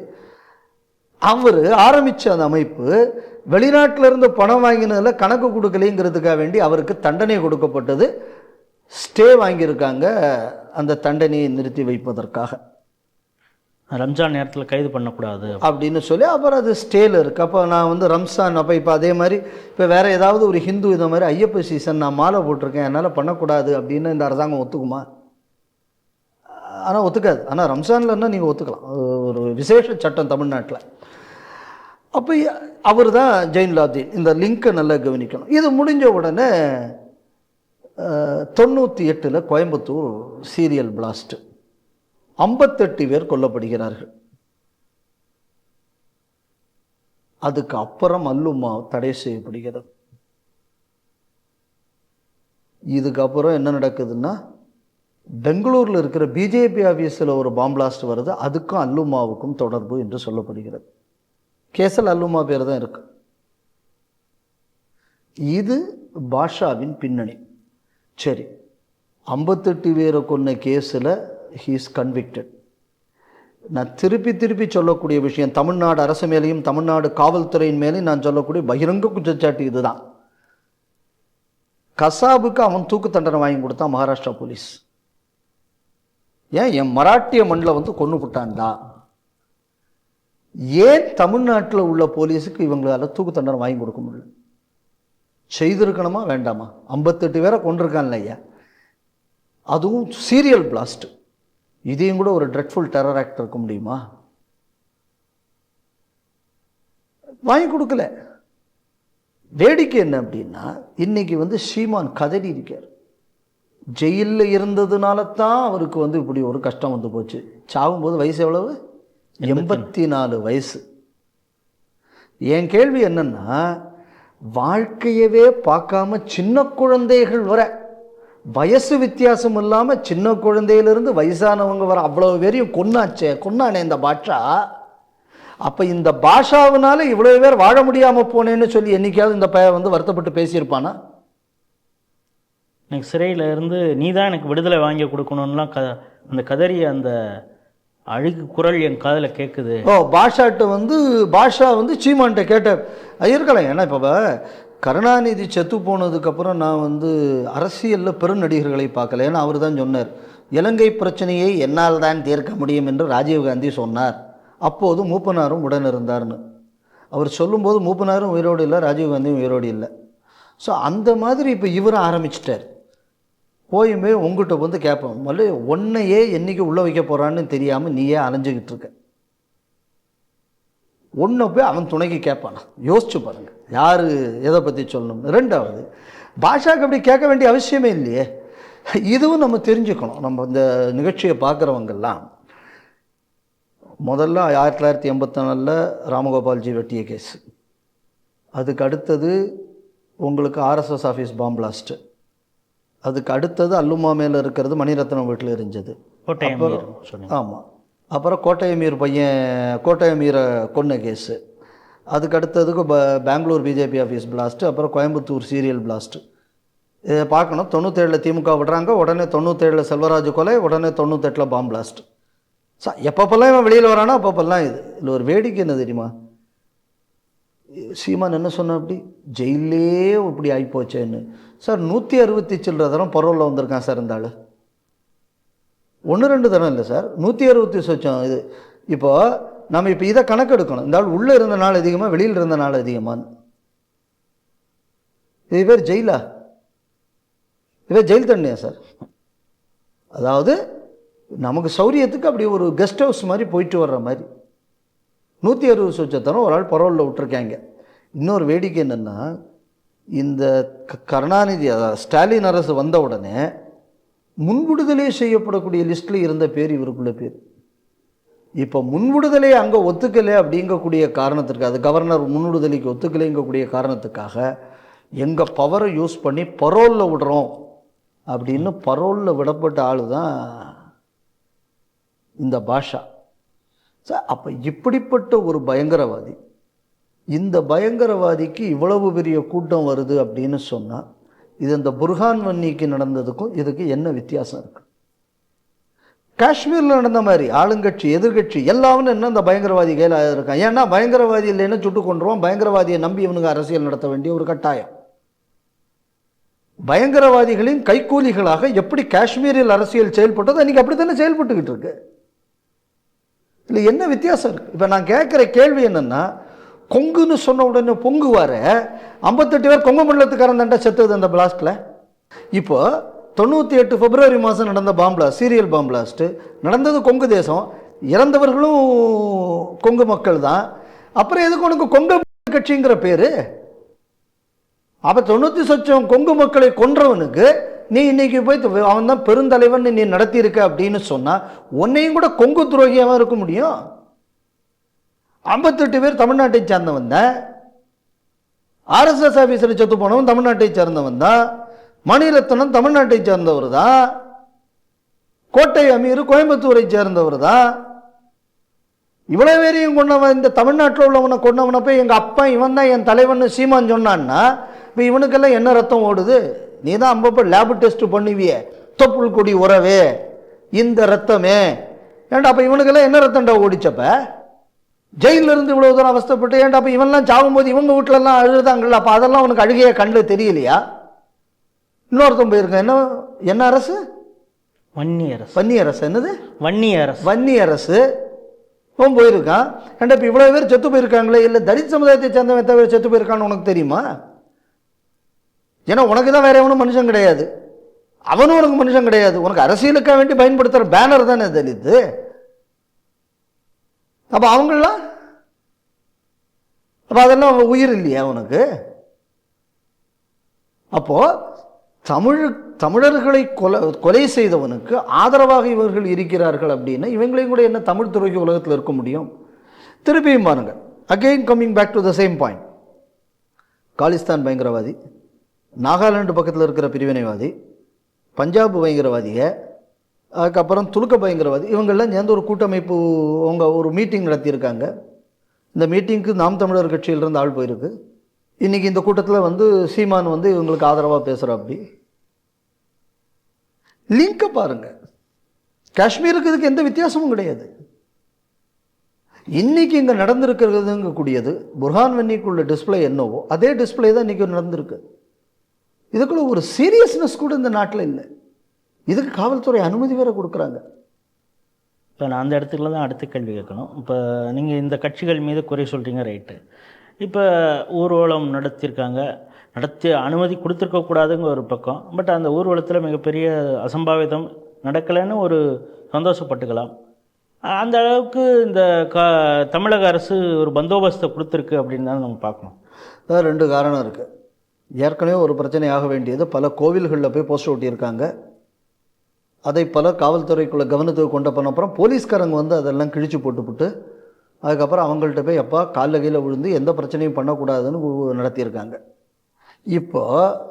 அவர் ஆரம்பித்த அந்த அமைப்பு வெளிநாட்டில் இருந்து பணம் வாங்கினதில் கணக்கு கொடுக்கலைங்கிறதுக்காக வேண்டி அவருக்கு தண்டனை கொடுக்கப்பட்டது. ஸ்டே வாங்கியிருக்காங்க அந்த தண்டனையை நிறுத்தி வைப்பதற்காக. ரம்ஜான் நேரத்தில் கைது பண்ணக்கூடாது அப்படின்னு சொல்லி அப்புறம் அது ஸ்டேல இருக்குது. அப்போ நான் வந்து ரம்ஸான், அப்போ இப்போ அதே மாதிரி இப்போ வேறு ஏதாவது ஒரு ஹிந்து இதை மாதிரி ஐயப்ப சீசன் நான் மாலை போட்டிருக்கேன் என்னால் பண்ணக்கூடாது அப்படின்னு இந்த அரசாங்கம் ஒத்துக்குமா? ஆனால் ஒத்துக்காது. ஆனால் ரம்ஜான்லன்னா நீங்கள் ஒத்துக்கலாம், ஒரு விசேஷ சட்டம் தமிழ்நாட்டில். அப்போ அவர் தான் ஜெயின்லாதீன். இந்த லிங்கை நல்லா கவனிக்கணும். இது முடிஞ்ச உடனே 98 கோயம்புத்தூர் சீரியல் பிளாஸ்ட், 58 பேர் கொல்லப்படுகிறார்கள். அதுக்கு அப்புறம் அல்லுமா தடை செய்யப்படுகிறது. இதுக்கப்புறம் என்ன நடக்குதுன்னா, பெங்களூரில் இருக்கிற பிஜேபி ஆஃபீஸில் ஒரு பாம் பிளாஸ்ட் வருது. அதுக்கும் அல்லுமாவுக்கும் தொடர்பு என்று சொல்லப்படுகிறது. கேஸில் அல்லுமா பேர் தான் இருக்கு. இது பாஷாவின் பின்னணி. சரி, 58 பேரை கொன்ன கேஸில் he is convicted. நான் திருப்பி சொல்லக்கூடிய விஷயம், தமிழ்நாடு அரசு மேலேயும் தமிழ்நாடு காவல்துறையின் மேலேயும் நான் சொல்லக்கூடிய பகிரங்க குற்றச்சாட்டு இதுதான். கசாபுக்கு அவன் தூக்கு தண்டனை வாங்கி கொடுத்தான் மகாராஷ்டிரா போலீஸ். ஏன் என் மராட்டிய மண்ணில் வந்து கொன்று விட்டான்டா? ஏன் தமிழ்நாட்டில் உள்ள போலீஸுக்கு இவங்களால தூக்கு தண்டனை வாங்கி கொடுக்க முடியல? செய்திருக்கணுமா வேண்டாமா? 58 பேரை கொண்டிருக்கான்ல ஐயா, அதுவும் சீரியல் பிளாஸ்ட். இதையும் கூட ஒரு ட்ரெட்ஃபுல் டெரர் ஆக்ட் இருக்க முடியுமா? வாங்கி கொடுக்கல. வேடிக்கை என்ன அப்படின்னா, இன்னைக்கு வந்து ஸ்ரீமான் கதறி இருக்கார். ஜெயிலில் இருந்ததுனால தான் அவருக்கு வந்து இப்படி ஒரு கஷ்டம் வந்து போச்சு. சாகும்போது வயசு எவ்வளவு? 84 வயசு. என் கேள்வி என்னன்னா, வாழ்க்கையவே பார்க்காம சின்ன குழந்தைகள் வர, வயசு வித்தியாசம் இல்லாமல் சின்ன குழந்தையிலிருந்து வயசானவங்க வர அவ்வளவு பேரையும் கொன்னானே இந்த பாஷா. அப்போ இந்த பாஷாவினால இவ்வளவு பேர் வாழ முடியாமல் போனேன்னு சொல்லி என்னைக்காவது இந்த பையன் வந்து வருத்தப்பட்டு பேசியிருப்பானா? எனக்கு சிறையில் இருந்து நீ தான் எனக்கு விடுதலை வாங்கி கொடுக்கணும்லாம் அந்த கதறிய அந்த அழுகு குரல் என் காதில் கேட்குது. பாஷாட்ட வந்து பாஷா வந்து சீமான்கிட்ட கேட்ட இருக்கலாம். ஏன்னா இப்போ கருணாநிதி செத்து போனதுக்கப்புறம் நான் வந்து அரசியலில் பெருநடிகர்களை பார்க்கல. ஏன்னா அவர் தான் சொன்னார், இலங்கை பிரச்சனையை என்னால் தான் தீர்க்க முடியும் என்று ராஜீவ்காந்தி சொன்னார். அப்போது மூப்பனாரும் உடன் இருந்தார்னு அவர் சொல்லும்போது மூப்பனாரும் உயிரோடு இல்லை, ராஜீவ்காந்தியும் உயிரோடு இல்லை. ஸோ அந்த மாதிரி இப்போ இவரும் ஆரம்பிச்சிட்டார். போயுமே உங்ககிட்ட வந்து கேட்போம், மல்ல ஒன்னையே என்றைக்கு உள்ளே வைக்க போகிறான்னு தெரியாமல் நீயே அலைஞ்சிக்கிட்டு இருக்க. ஒன்றை போய் அவன் துணைக்கு கேட்பானா? யோசிச்சு பாருங்கள், யார் எதை பற்றி சொல்லணும். ரெண்டாவது, பாஷாக்கு அப்படி கேட்க வேண்டிய அவசியமே இல்லையே. இதுவும் நம்ம தெரிஞ்சுக்கணும். நம்ம இந்த நிகழ்ச்சியை பார்க்குறவங்கெல்லாம் முதல்ல 1984 ராமகோபால்ஜி வெட்டிய கேஸு, அதுக்கு அடுத்தது உங்களுக்கு ஆர்எஸ்எஸ் ஆஃபீஸ் பாம் பிளாஸ்ட்டு, அதுக்கு அடுத்தது அல்லுமா மேலே இருக்கிறது மணிரத்னம் வீட்டில் எரிஞ்சது. ஆமாம். அப்புறம் கோட்டையமீர் கோட்டையமீரை கொன்ன கேஸு, அதுக்கு அடுத்ததுக்கு பெங்களூர் பிஜேபி ஆஃபீஸ் பிளாஸ்ட்டு, அப்புறம் கோயம்புத்தூர் சீரியல் பிளாஸ்ட்டு. இதை பார்க்கணும். 97 திமுக விடுறாங்க, உடனே 97 செல்வராஜ் கொலை, உடனே 98 பாம் பிளாஸ்ட். எப்பப்பெல்லாம் இவன் வெளியில் வரானோ அப்பப்பெல்லாம் இது. இல்லை ஒரு வேடிக்கை என்ன தெரியுமா, சீமான் என்ன சொன்ன, அப்படி ஜெயிலே இப்படி ஆகிப்போச்சேன்னு. சார் 160 சில்லற தரம் பரோலில் வந்திருக்கான் சார் இந்த ஆள். 1-2 தரம் இல்லை சார், 160 சொச்சம் இது. இப்போ நம்ம இப்போ இதை கணக்கெடுக்கணும். இந்த ஆள் உள்ளே இருந்த நாள் அதிகமாக, வெளியில் இருந்த நாள் அதிகமானு. இது பேர் ஜெயிலா? இது ஜெயில் தண்ணியா சார்? அதாவது நமக்கு சௌரியத்துக்கு அப்படி ஒரு கெஸ்ட் ஹவுஸ் மாதிரி போயிட்டு வர்ற மாதிரி 160 சொச்சத்தனம் ஒரு ஆள் பரோலில் விட்டுருக்காங்க. இன்னொரு வேடிக்கை என்னென்னா, இந்த கருணாநிதி ஸ்டாலின் அரசு வந்த உடனே முன்விடுதலை செய்யப்படக்கூடிய லிஸ்ட்டில் இருந்த பேர் இவருக்குள்ள பேர். இப்போ முன்விடுதலை அங்கே ஒத்துக்கலை அப்படிங்கக்கூடிய காரணத்திற்கு, அது கவர்னர் முன்விடுதலைக்கு ஒத்துக்கலைங்கக்கூடிய காரணத்துக்காக எங்கள் பவரை யூஸ் பண்ணி பரோலில் விடுறோம் அப்படின்னு பரோலில் விடப்பட்ட ஆள் தான் இந்த பாஷா. அப்போ இப்படிப்பட்ட ஒரு பயங்கரவாதி, இந்த பயங்கரவாதிக்கு இவ்வளவு பெரிய கூட்டம் வருது அப்படின்னு சொன்னால், இது இந்த புர்ஹான் வன்னிக்கு நடந்ததுக்கும் இதுக்கு என்ன வித்தியாசம் இருக்குது? காஷ்மீரில் நடந்த மாதிரி ஆளுங்கட்சி எதிர்கட்சி எல்லாமே என்ன இந்த பயங்கரவாதி கையில் இருக்கான். ஏன்னா பயங்கரவாதி இல்லைன்னா சுட்டு கொண்டுருவோம், பயங்கரவாதியை நம்பி இவனுக்கு அரசியல் நடத்த வேண்டிய ஒரு கட்டாயம். பயங்கரவாதிகளின் கைக்கூலிகளாக எப்படி காஷ்மீரில் அரசியல் செயல்பட்டது அன்றைக்கி அப்படி தானே செயல்பட்டுக்கிட்டு இருக்கு. இல்லை என்ன வித்தியாசம் இருக்குது? இப்போ நான் கேட்குற கேள்வி என்னென்னா, கொங்குன்னு சொன்ன உடனே பொங்குவார 58 பேர் கொங்கு மண்டலத்துக்காரன் தாண்டா செத்தது அந்த பிளாஸ்டில். இப்போ 98 பிப்ரவரி மாதம் நடந்த பாம்பிளாஸ்ட், சீரியல் பாம்பிளாஸ்ட்டு நடந்தது கொங்கு தேசம், இறந்தவர்களும் கொங்கு மக்கள் தான். அப்புறம் எதுக்கு உனக்கு கொங்கு கட்சிங்கிற பேர்? அப்போ 90% கொங்கு மக்களை கொன்றவனுக்கு நீ இன்னைக்கு போய் அவன் தான் பெருந்தலைவன் நீ நடத்தியிருக்க அப்படின்னு சொன்னால் உன்னையும் கூட கொங்கு துரோகியாகவும் இருக்க முடியும். 58 பேர் தமிழ்நாட்டை சேர்ந்தவன் தான். ஆர்எஸ்எஸ் ஆஃபீஸில் செத்து போனவன் தமிழ்நாட்டை சேர்ந்தவன் தான். மணிரத்னம் தமிழ்நாட்டை சேர்ந்தவர் தான். கோட்டை அமீர் கோயம்புத்தூரை சேர்ந்தவர் தான். இவ்வளோ பேரையும் கொண்டவன், இந்த தமிழ்நாட்டில் உள்ளவனை கொண்டவனை போய் எங்கள் அப்பா இவன் தான் என் தலைவன் சீமான் சொன்னான்னா இப்போ இவனுக்கெல்லாம் என்ன ரத்தம் ஓடுது? நீ தான் அப்பப்போ லேபு டெஸ்ட் பண்ணுவியே, தொப்புள் கொடி உறவே இந்த ரத்தமே ஏன்டா? அப்போ இவனுக்கெல்லாம் என்ன ரத்தம்டா ஓடிச்சப்ப? ஜெயிலில் இருந்து இவ்வளோ தூரம் அவஸ்தப்பட்டு ஏன்டா அப்போ இவன்லாம் சாகும்போது இவங்க வீட்டிலலாம் அழுதாங்கல்ல, அப்போ அதெல்லாம் அவனுக்கு அழுகையை கண்ணில் தெரியலையா? இன்னொருத்தன் போயிருக்கேன், என்ன என்ன அரசு? வன்னி அரசு. வன்னி அரசு என்னது? வன்னி அரசு. வன்னி அரசு அவன் போயிருக்கான். ஏன்டா இப்போ இவ்வளோ பேர் செத்து போயிருக்காங்களே, இல்லை தலித் சமுதாயத்தை சேர்ந்தவன் எத்தனை பேர் செத்து போயிருக்கான்னு உனக்கு தெரியுமா? ஏன்னா உனக்கு தான் வேற எவனும் மனுஷன் கிடையாது, அவனும் உனக்கு மனுஷன் கிடையாது. உனக்கு அரசியலுக்காக வேண்டி பயன்படுத்துகிற பேனர் தானே தலித்து. அப்போ அவங்களாம் அப்போ அதெல்லாம் உயிர் இல்லையா உனக்கு? அப்போ தமிழர்களை கொலை செய்தவனுக்கு ஆதரவாக இவர்கள் இருக்கிறார்கள் அப்படின்னா இவங்களையும் கூட என்ன தமிழ் துறைக்கு உலகத்தில் இருக்க முடியும்? திருப்பியும் பாருங்க, again coming back to the same point. Khalistan பயங்கரவாதி, நாகாலாந்து பக்கத்தில் இருக்கிற பிரிவினைவாதி, பஞ்சாப் பயங்கரவாதிய, அதுக்கப்புறம் துலுக்க பயங்கரவாதி, இவங்கெல்லாம் சேர்ந்து ஒரு கூட்டமைப்பு அவங்க ஒரு மீட்டிங் நடத்தியிருக்காங்க. இந்த மீட்டிங்க்கு நாம் தமிழர் கட்சியிலிருந்து ஆள் போயிருக்கு. இன்றைக்கி இந்த கூட்டத்தில் வந்து சீமான் வந்து இவங்களுக்கு ஆதரவாக பேசுகிறா. அப்படி லிங்கை பாருங்க, காஷ்மீருக்கு இதுக்கு எந்த வித்தியாசமும் கிடையாது. இன்னைக்கு இங்கே நடந்திருக்கிறதுங்க கூடியது புர்ஹான் வன்னிக்குள்ள டிஸ்பிளே என்னவோ அதே டிஸ்பிளே தான் இன்றைக்கி நடந்திருக்கு. இதுக்குள்ள ஒரு சீரியஸ்னஸ் கூட இந்த நாட்டில் இல்லை. இதுக்கு காவல்துறை அனுமதி வேற கொடுக்குறாங்க. இப்போ நான் அந்த இடத்துல தான் அடுத்த கேள்வி கேட்கணும். இப்போ நீங்கள் இந்த கட்சிகள் மீது குறை சொல்கிறீங்க, ரைட்டு. இப்போ ஊர்வலம் நடத்தியிருக்காங்க, அனுமதி கொடுத்துருக்கக்கூடாதுங்க ஒரு பக்கம். பட் அந்த ஊர்வலத்தில் மிகப்பெரிய அசம்பாவிதம் நடக்கலைன்னு ஒரு சந்தோஷப்பட்டுக்கலாம். அந்த அளவுக்கு இந்த தமிழக அரசு ஒரு பந்தோபஸ்தை கொடுத்துருக்கு அப்படின்னு தான் நம்ம பார்க்கணும். அதான் ரெண்டு காரணம் இருக்குது. ஏற்கனவே ஒரு பிரச்சனையாக வேண்டியது, பல கோவில்களில் போய் போஸ்டர் ஒட்டியிருக்காங்க. அதை பல காவல்துறைக்குள்ளே கவனத்துக்கு கொண்டு போன அப்புறம் போலீஸ்காரங்க வந்து அதெல்லாம் கிழிச்சு போட்டுவிட்டு அதுக்கப்புறம் அவங்கள்ட்ட போய் எப்பா காலில் கீழே விழுந்து எந்த பிரச்சனையும் பண்ணக்கூடாதுன்னு நடத்தியிருக்காங்க. இப்போ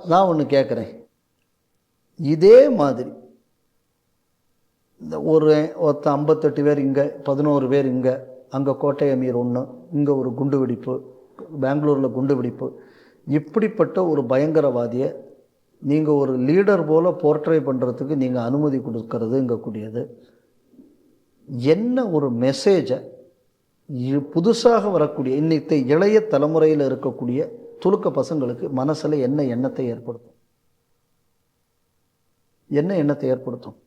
நான் ஒன்று கேட்குறேன், இதே மாதிரி இந்த ஒரு 58 பேர் இங்கே, 11 பேர் இங்கே, அங்கே கோட்டை அமீர் ஒன்று, இங்கே ஒரு குண்டு வெடிப்பு, பெங்களூரில் குண்டு வெடிப்பு, இப்படிப்பட்ட ஒரு பயங்கரவாதியை நீங்கள் ஒரு லீடர் போல் போர்ட்ரே பண்ணுறதுக்கு நீங்கள் அனுமதி கொடுக்கறதுங்கக்கூடியது என்ன ஒரு மெசேஜை புதுசாக வரக்கூடிய இன்னைக்கு இளைய தலைமுறையில் இருக்கக்கூடிய துலுக்க பசங்களுக்கு மனசில் என்ன எண்ணத்தை ஏற்படுத்தும்? என்ன எண்ணத்தை ஏற்படுத்தும்?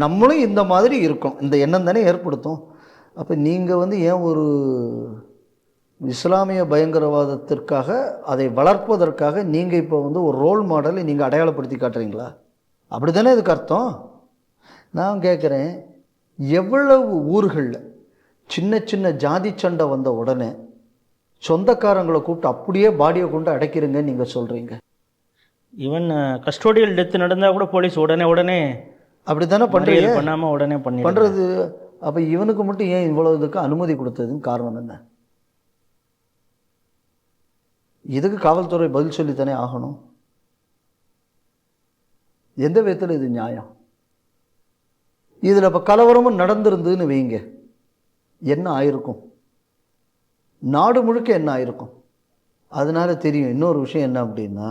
நம்மளும் இந்த மாதிரி இருக்கும், இந்த எண்ணம் தானே ஏற்படுத்தும். அப்போ நீங்கள் வந்து ஏன் ஒரு இஸ்லாமிய பயங்கரவாதத்திற்காக அதை வளர்ப்பதற்காக நீங்கள் இப்போ வந்து ஒரு ரோல் மாடலை நீங்கள் அடையாளப்படுத்தி காட்டுறீங்களா? அப்படி தானே இதுக்கு அர்த்தம். நான் கேட்குறேன், எவ்வளவு ஊர்களில் சின்ன சின்ன ஜாதி சண்டை வந்த உடனே சொந்தக்காரங்களை கூப்பிட்டு அப்படியே பாடியை கொண்டு அடைக்கிறீங்கன்னு நீங்கள் சொல்கிறீங்க. ஈவன் கஸ்டோடியல் டெத் நடந்தால் கூட போலீஸ் உடனே அப்படி தானே பண்ணுறீங்க, பண்ணாமல் உடனே பண்ணுறது. அப்போ இவனுக்கு மட்டும் ஏன் இவ்வளோ இதுக்கு அனுமதி கொடுத்ததுன்னு காரணம் என்ன? இதுக்கு காவல்துறை பதில் சொல்லித்தானே ஆகணும். எந்த விதத்தில் இது நியாயம்? இதில் இப்போ கலவரமும் நடந்திருந்துன்னு வைங்க, என்ன ஆயிருக்கும்? நாடு முழுக்க என்ன ஆயிருக்கும்? அதனால தெரியும். இன்னொரு விஷயம் என்ன அப்படின்னா,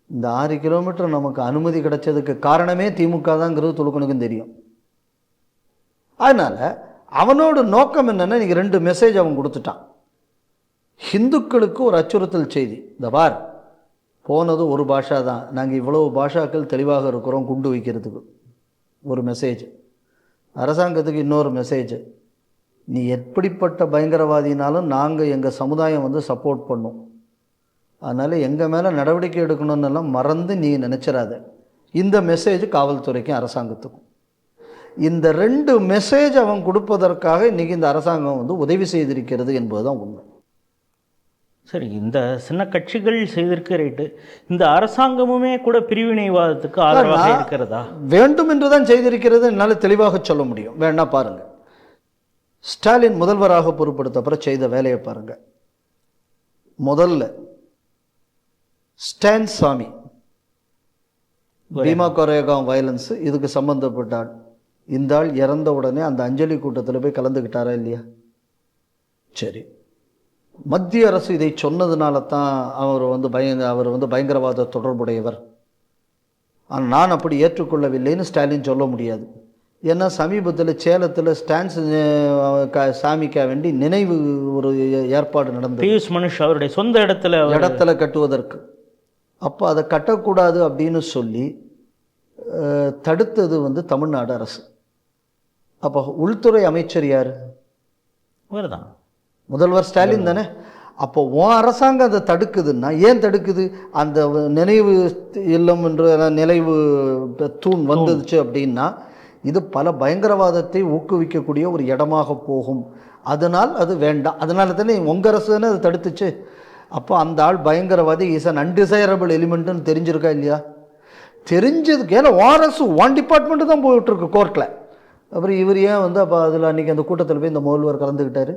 இந்த 6 கிலோமீட்டர் நமக்கு அனுமதி கிடைச்சதுக்கு காரணமே திமுக தாங்கிறது துலுக்கனுக்கும் தெரியும். அதனால் அவனோட நோக்கம் என்னென்னா, நீங்கள் 2 மெசேஜ் அவன் கொடுத்துட்டான். ஹிந்துக்களுக்கு ஒரு அச்சுறுத்தல் செய்தி, இந்த பார் போனது ஒரு பாஷா தான், நாங்கள் இவ்வளவு பாஷாக்கள் தெளிவாக இருக்கிறோம் குண்டு வைக்கிறதுக்கு ஒரு மெசேஜ். அரசாங்கத்துக்கு இன்னொரு மெசேஜ், நீ எப்படிப்பட்ட பயங்கரவாதினாலும் நாங்கள் எங்கள் சமுதாயம் வந்து சப்போர்ட் பண்ணோம், அதனால் எங்கள் மேலே நடவடிக்கை எடுக்கணுன்னெல்லாம் மறந்து நீ நினச்சிடாத. இந்த மெசேஜ் காவல்துறைக்கும் அரசாங்கத்துக்கும். இந்த 2 மெசேஜ் அவன் கொடுப்பதற்காக இன்றைக்கி இந்த அரசாங்கம் வந்து உதவி செய்திருக்கிறது என்பது தான் உண்மை. சரி, இந்த சின்ன கட்சிகள் செய்திருக்க ரைட்டு, இந்த அரசாங்கமுமே கூட பிரிவினைவாதத்துக்கு ஆதரவாக இருக்கிறதா? வேண்டும் என்று தான் செய்திருக்கிறது என்னால் தெளிவாக சொல்ல முடியும். வேணா பாருங்கள், ஸ்டாலின் முதல்வராக பொறுப்படுத்தப்புறம் செய்த வேலையை பாருங்கள். முதல்ல ஸ்டான் சாமி, பீமா கொரேகாம் வயலன்ஸ் இதுக்கு சம்பந்தப்பட்ட ஆள். இந்த ஆள் இறந்த உடனே அந்த அஞ்சலி கூட்டத்தில் போய் கலந்துக்கிட்டாரா இல்லையா? சரி, மத்திய அரசு இதை சொன்னதுனால தான் அவர் வந்து பயங்கரவாத தொடர்புடையவர், ஆனால் நான் அப்படி ஏற்றுக்கொள்ளவில்லைன்னு ஸ்டாலின் சொல்ல முடியாது. ஏன்னா சமீபத்தில் சேலத்தில் ஸ்டான்ஸ் சாமிக்கா வேண்டி நினைவு ஒரு ஏற்பாடு நடந்தது, பியூஷ் மனுஷ் அவருடைய சொந்த இடத்துல கட்டுவதற்கு. அப்போ அதை கட்டக்கூடாது அப்படின்னு சொல்லி தடுத்தது வந்து தமிழ்நாடு அரசு. அப்போ உள்துறை அமைச்சர் யார்? தான் முதல்வர் ஸ்டாலின் தானே. அப்போ உன் அரசாங்கம் அதை தடுக்குதுன்னா ஏன் தடுக்குது? அந்த நினைவு இல்லம் என்று நினைவு தூண் வந்துச்சு அப்படின்னா இது பல பயங்கரவாதத்தை ஊக்குவிக்கக்கூடிய ஒரு இடமாக போகும், அதனால் அது வேண்டாம். அதனால தானே உங்கள் அரசு தானே அது தடுத்துச்சு. அப்போ அந்த ஆள் பயங்கரவாதி இஸ் அன் அன்டிசைரபிள் எலிமெண்ட்டுன்னு தெரிஞ்சிருக்கா இல்லையா? தெரிஞ்சதுக்கு ஏன்னா அரசு ஒன் டிபார்ட்மெண்ட்டு தான் போயிட்டுருக்கு கோர்ட்டில். அப்புறம் இவர் ஏன் வந்து அப்போ அதில் அன்றைக்கி அந்த கூட்டத்தில் போய் இந்த முதல்வர் கலந்துக்கிட்டார்?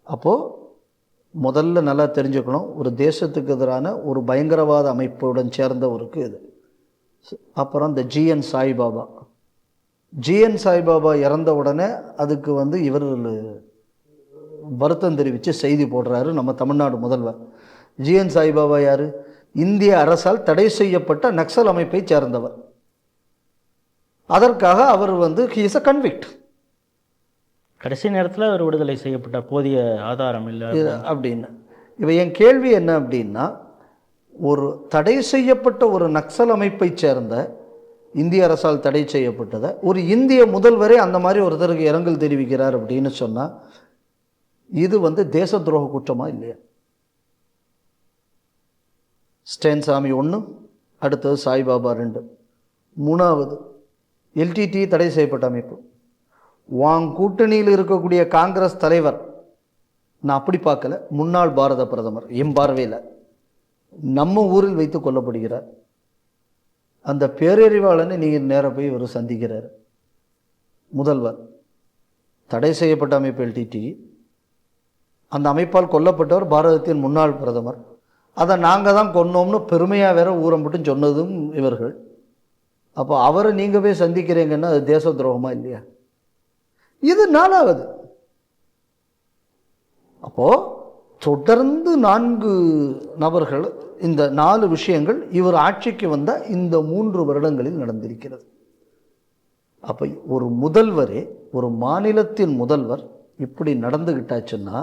அப்போது முதல்ல நல்லா தெரிஞ்சுக்கணும், ஒரு தேசத்துக்கு எதிரான ஒரு பயங்கரவாத அமைப்புடன் சேர்ந்தவருக்கு இது. அப்புறம் இந்த ஜிஎன் சாய்பாபா இறந்த உடனே அதுக்கு வந்து இவர் வருத்தம் தெரிவித்து செய்தி போடுறாரு நம்ம தமிழ்நாடு முதல்வர். ஜிஎன் சாய்பாபா யார்? இந்திய அரசால் தடை செய்யப்பட்ட நக்சல் அமைப்பை சேர்ந்தவர். அதற்காக அவர் வந்து ஹி இஸ் அ கன்விக்ட். கடைசி நேரத்தில் அவர் விடுதலை செய்யப்பட்ட போதிய ஆதாரம் இல்லை அப்படின்னு. இப்போ என் கேள்வி என்ன அப்படின்னா, ஒரு தடை செய்யப்பட்ட ஒரு நக்சல் அமைப்பை சேர்ந்த இந்திய அரசால் தடை செய்யப்பட்டதை ஒரு இந்திய முதல்வரே அந்த மாதிரி ஒருத்தருக்கு இரங்கல் தெரிவிக்கிறார் அப்படின்னு சொன்னால் இது வந்து தேச துரோக குற்றமா இல்லையா? ஸ்டான் சாமி 1, அடுத்தது சாய்பாபா 2, 3வது எல்டிடி தடை செய்யப்பட்ட அமைப்பு. கூட்டணியில் இருக்கக்கூடிய காங்கிரஸ் தலைவர், நான் அப்படி பார்க்கல, முன்னாள் பாரத பிரதமர் எம் பார்வையில் நம்ம ஊரில் வைத்து கொல்லப்படுகிறார். அந்த பேரறிவாளனை நீங்கள் நேராக போய் இவர் சந்திக்கிறார். முதல்வர் தடை செய்யப்பட்ட அமைப்பு எல்டிடி, அந்த அமைப்பால் கொல்லப்பட்டவர் பாரதத்தின் முன்னாள் பிரதமர். அதை நாங்கள் தான் கொன்னோம்னு பெருமையாக வேற ஊரை மட்டும் சொன்னதும் இவர்கள். அப்போ அவரை நீங்கள் போய் சந்திக்கிறீங்கன்னா அது தேச துரோகமா இல்லையா? இது 4வது. அப்போது தொடர்ந்து 4 நபர்கள், இந்த 4 விஷயங்கள் இவர் ஆட்சிக்கு வந்த இந்த 3 வருடங்களில் நடந்திருக்கிறது. அப்போ ஒரு முதல்வரே, ஒரு மாநிலத்தின் முதல்வர் இப்படி நடந்துக்கிட்டாச்சுன்னா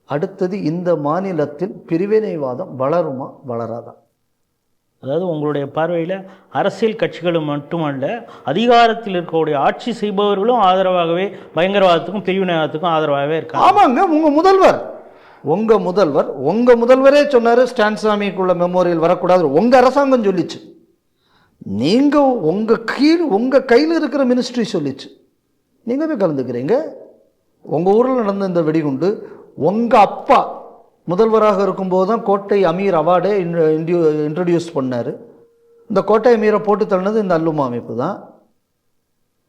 அடுத்தது இந்த மாநிலத்தில் பிரிவினைவாதம் வளருமா வளராதா? அதாவது உங்களுடைய பார்வையில் அரசியல் கட்சிகளும் மட்டுமல்ல, அதிகாரத்தில் இருக்கக்கூடிய ஆட்சி செய்பவர்களும் ஆதரவாகவே பயங்கரவாதத்துக்கும் பிரிவினைவாதத்துக்கும் ஆதரவாகவே இருக்காங்க. ஆமாங்க, உங்கள் முதல்வரே சொன்னார் ஸ்டான் சாமிக்குள்ள மெமோரியல் வரக்கூடாது. உங்கள் அரசாங்கம் சொல்லிச்சு, நீங்கள் உங்கள் கையில் இருக்கிற மினிஸ்ட்ரி சொல்லிச்சு, நீங்கள் போய் கலந்துக்கிறீங்க. உங்கள் ஊரில் நடந்த இந்த வெடிகுண்டு உங்கள் அப்பா முதல்வராக இருக்கும்போது தான் கோட்டை அமீர் அவார்டே இன்ட்ரடியூஸ் பண்ணார். இந்த கோட்டை அமீரை போட்டு தள்ளினது இந்த அல்லுமா அமைப்பு தான்.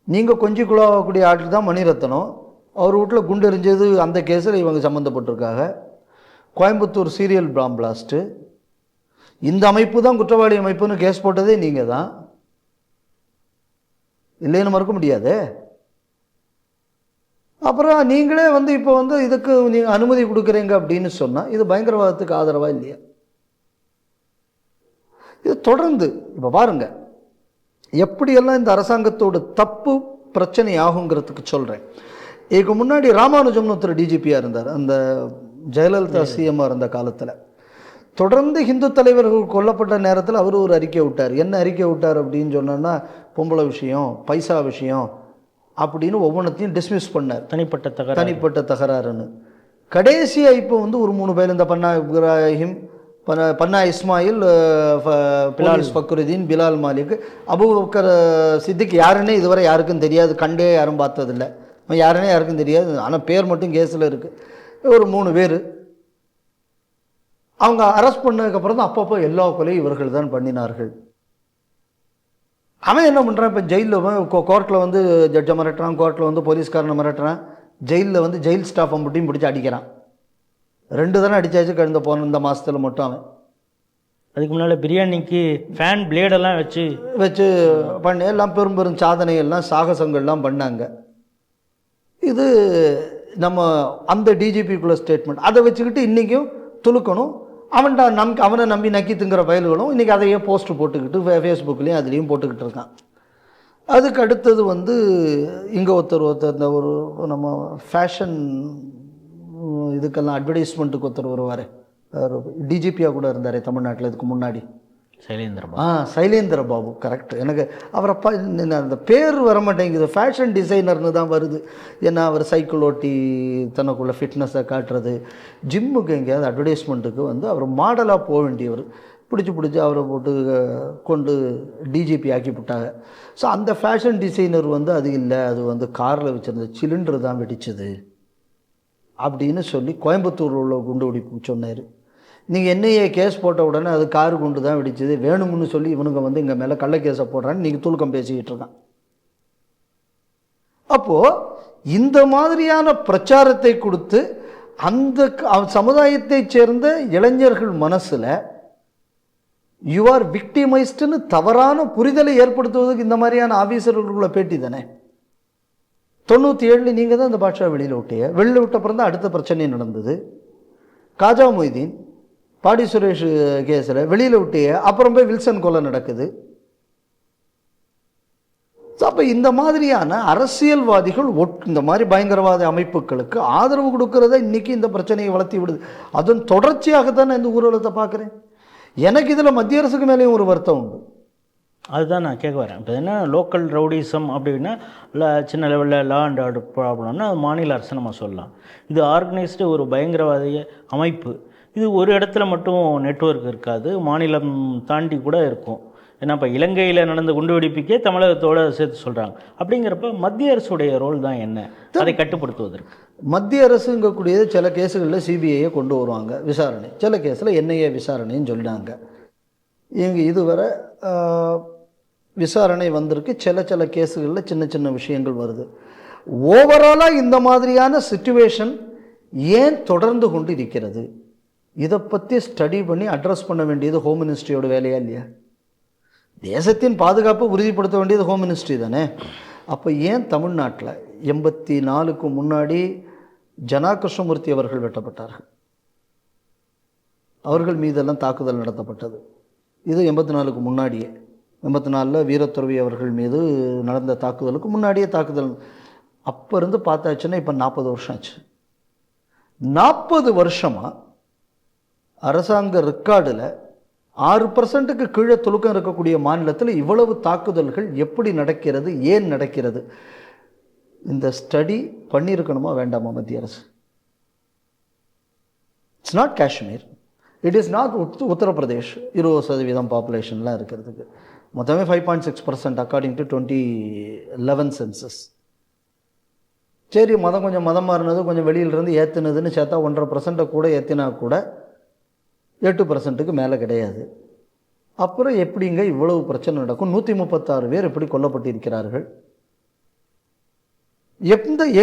நீங்கள் கொஞ்சம் குழாவக்கூடிய ஆட்கள் தான் மணிரத்னம். அவர் வீட்டில் குண்டு எறிஞ்சது அந்த கேஸில் இவங்க சம்மந்தப்பட்டிருக்காங்க. கோயம்புத்தூர் சீரியல் பாம் பிளாஸ்ட்டு, இந்த அமைப்பு தான் குற்றவாளி அமைப்புன்னு கேஸ் போட்டதே நீங்கள் தான், இல்லைன்னு மறுக்க முடியாது. அப்புறம் நீங்களே வந்து இப்போ வந்து இதுக்கு நீங்கள் அனுமதி கொடுக்குறீங்க அப்படின்னு சொன்னால் இது பயங்கரவாதத்துக்கு ஆதரவாக இல்லையா? இது தொடர்ந்து இப்போ பாருங்க எப்படியெல்லாம் இந்த அரசாங்கத்தோட தப்பு பிரச்சனை ஆகுங்கிறதுக்கு சொல்கிறேன். இதுக்கு முன்னாடி ராமானுஜம்னு ஒருத்தர் டிஜிபியாக இருந்தார், அந்த ஜெயலலிதா சிஎம்மாக இருந்த காலத்தில். தொடர்ந்து ஹிந்து தலைவர்கள் கொல்லப்பட்ட நேரத்தில் அவர் ஒரு அறிக்கை விட்டார். என்ன அறிக்கை விட்டார் அப்படின்னு சொன்னோன்னா, பொம்பளை விஷயம், பைசா விஷயம் அப்படின்னு ஒவ்வொன்றத்தையும் டிஸ்மிஸ் பண்ணார். தனிப்பட்ட தகராறுன்னு. கடைசியாக இப்போ வந்து ஒரு 3 பேர், இந்த பன்னா இப்ராஹிம், பன்னா இஸ்மாயில், பிலால் ஃபக்ருதீன், பிலால் மாலிக், அபூபக்கர் சித்திக் யாருன்னே இதுவரை யாருக்கும் தெரியாது, கண்டே யாரும் பார்த்ததில்லை, யாருன்னே யாருக்கும் தெரியாது, ஆனால் பேர் மட்டும் கேஸில் இருக்குது. ஒரு 3 பேர் அவங்க அரெஸ்ட் பண்ணதுக்கப்புறம் தான் அப்பப்போ எல்லா கொலையும் இவர்கள் தான் பண்ணினார்கள். அவன் என்ன பண்ணுறான், இப்போ ஜெயிலில் கோர்ட்டில் வந்து ஜட்ஜை மிரட்டுறான், கோர்ட்டில் வந்து போலீஸ்காரனை மிரட்டுறான், ஜெயிலில் வந்து ஜெயில் ஸ்டாஃபை மட்டும் பிடிச்சி அடிக்கிறான். 2 தானே அடித்தாச்சு கழிந்த போன இந்த மாதத்தில் மட்டும். அவன் அதுக்கு முன்னால் பிரியாணிக்கு ஃபேன் பிளேடெல்லாம் வச்சு பண்ணி எல்லாம் பெரும் சாதனைகள்லாம் சாகசங்கள்லாம் பண்ணாங்க. இது நம்ம அந்த டிஜிபிக்குள்ள ஸ்டேட்மெண்ட். அதை வச்சுக்கிட்டு இன்றைக்கும் துளுக்கணும். அவனை நம்பி நக்கி திங்கிற பயல்களும் இன்றைக்கி அதையே போஸ்ட் போட்டுக்கிட்டு ஃபேஸ்புக்லேயும் அதுலேயும் போட்டுக்கிட்டு இருக்கான். அதுக்கு அடுத்தது வந்து இங்கே ஒருத்தர் இந்த ஒரு நம்ம ஃபேஷன் இதுக்கெல்லாம் அட்வர்டைஸ்மெண்ட்டுக்கு ஒருத்தர் வருவார், டிஜிபியாக கூட இருந்தார் தமிழ்நாட்டில் இதுக்கு முன்னாடி, சைலேந்திர பாபு. கரெக்ட். எனக்கு அவர் அப்பா அந்த பேர் வர மாட்டேங்குது, ஃபேஷன் டிசைனர்னு தான் வருது. ஏன்னா அவர் சைக்கிள் ஓட்டி தனக்குள்ள ஃபிட்னஸை காட்டுறது, ஜிம்முக்கு எங்கேயாவது அட்வர்டைஸ்மெண்ட்டுக்கு வந்து அவர் மாடலாக போக வேண்டியவர். பிடிச்சி அவரை போட்டு கொண்டு டிஜிபி ஆக்கி விட்டாங்க. ஸோ அந்த ஃபேஷன் டிசைனர் வந்து அது இல்லை, அது வந்து காரில் வச்சுருந்த சிலிண்டர் தான் வெடிச்சது அப்படின்னு சொல்லி கோயம்புத்தூரில் உள்ள குண்டு வெடிப்பு சொன்னார். நீங்கள் என்னையே கேஸ் போட்ட உடனே அது காரு குண்டு தான் வெடிச்சது, வேணும்னு சொல்லி இவனுங்க வந்து எங்கள் மேலே கள்ள கேஸை போடுறான்னு நீங்கள் தூக்கம் பேசிக்கிட்டு இருக்கான். அப்போது இந்த மாதிரியான பிரச்சாரத்தை கொடுத்து அந்த சமுதாயத்தைச் சேர்ந்த இளைஞர்கள் மனசில் யூ ஆர் விக்டிமைஸ்டுன்னு தவறான புரிதலை ஏற்படுத்துவதற்கு இந்த மாதிரியான ஆஃபீஸர்களுக்குள்ள பேட்டி தானே. 97 நீங்கள் தான் இந்த பாட்ஷா வெளியில் விட்ட அப்புறம் தான் அடுத்த பிரச்சனை நடந்தது. காஜா மொய்தீன் பாடி சுரேஷ் கேஸில் வெளியில் விட்டிய அப்புறம் போய் வில்சன் கொலை நடக்குது. அப்போ இந்த மாதிரியான அரசியல்வாதிகள் இந்த மாதிரி பயங்கரவாத அமைப்புகளுக்கு ஆதரவு கொடுக்கறத இன்றைக்கி இந்த பிரச்சனையை வளர்த்தி விடுது. அதன் தொடர்ச்சியாக தான் நான் இந்த ஊர்வலத்தை பார்க்குறேன். எனக்கு இதில் மத்திய அரசுக்கு மேலேயும் ஒரு வருத்தம் உண்டு. அதுதான் நான் கேட்க வரேன். இப்போ என்ன லோக்கல் ரவுடிசம் அப்படின்னா சின்ன லெவலில் லா அண்ட் ஆர்டர் ப்ராப்ளம்னா அது மாநில அரசு நம்ம சொல்லலாம். இது ஆர்கனைஸ்டு ஒரு பயங்கரவாத அமைப்பு. இது ஒரு இடத்துல மட்டும் நெட்வொர்க் இருக்காது, மாநிலம் தாண்டி கூட இருக்கும். ஏன்னா இப்போ இலங்கையில் நடந்த குண்டுவெடிப்புக்கே தமிழகத்தோடு சேர்த்து சொல்கிறாங்க. அப்படிங்கிறப்ப மத்திய அரசுடைய ரோல் தான் என்ன, அதை கட்டுப்படுத்துவதற்கு? மத்திய அரசுங்கக்கூடியது சில கேஸுகளில் சிபிஐயை கொண்டு வருவாங்க விசாரணை, சில கேஸில் என்ஐஏ விசாரணைன்னு சொல்லிட்டாங்க. இங்கே இதுவரை விசாரணை வந்திருக்கு. சில கேஸுகளில் சின்ன சின்ன விஷயங்கள் வருது. ஓவராலாக இந்த மாதிரியான சிச்சுவேஷன் ஏன் தொடர்ந்து கொண்டு இருக்கிறது, இதை பற்றி ஸ்டடி பண்ணி அட்ரஸ் பண்ண வேண்டியது ஹோம் மினிஸ்ட்ரியோட வேலையா இல்லையா? தேசத்தின் பாதுகாப்பை உறுதிப்படுத்த வேண்டியது ஹோம் மினிஸ்ட்ரி தானே. அப்போ ஏன் தமிழ்நாட்டில் 84க்கு முன்னாடி ஜனா கிருஷ்ணமூர்த்தி அவர்கள் வெட்டப்பட்டார்கள், அவர்கள் மீதெல்லாம் தாக்குதல் நடத்தப்பட்டது. இது 84க்கு முன்னாடியே, 84 வீரத்துறவி அவர்கள் மீது நடந்த தாக்குதலுக்கு முன்னாடியே தாக்குதல். அப்போ இருந்து பார்த்தாச்சுன்னா இப்போ 40 வருஷம் ஆச்சு. 40 வருஷமாக அரசாங்க ரெக்கார்டில் 6%க்கு கீழே துலுக்கம் இருக்கக்கூடிய மாநிலத்தில் இவ்வளவு தாக்குதல்கள் எப்படி நடக்கிறது, ஏன் நடக்கிறது? இந்த ஸ்டடி பண்ணியிருக்கணுமா வேண்டாமா மத்திய அரசு? It's not Kashmir, it is not Uttar Pradesh. 20% பாப்புலேஷன்லாம் இருக்கிறதுக்கு மொத்தமே 5.6% அக்கார்டிங் டு 2011 சென்சஸ். சரி, கொஞ்சம் மதம் மாறினது, கொஞ்சம் வெளியிலிருந்து ஏற்றுனதுன்னு சேர்த்தா 1.5% கூட ஏற்றினா கூட 8%க்கு மேலே கிடையாது. அப்புறம் எப்படிங்க இவ்வளவு பிரச்சனை நடக்கும்? 136 பேர் எப்படி கொல்லப்பட்டிருக்கிறார்கள்?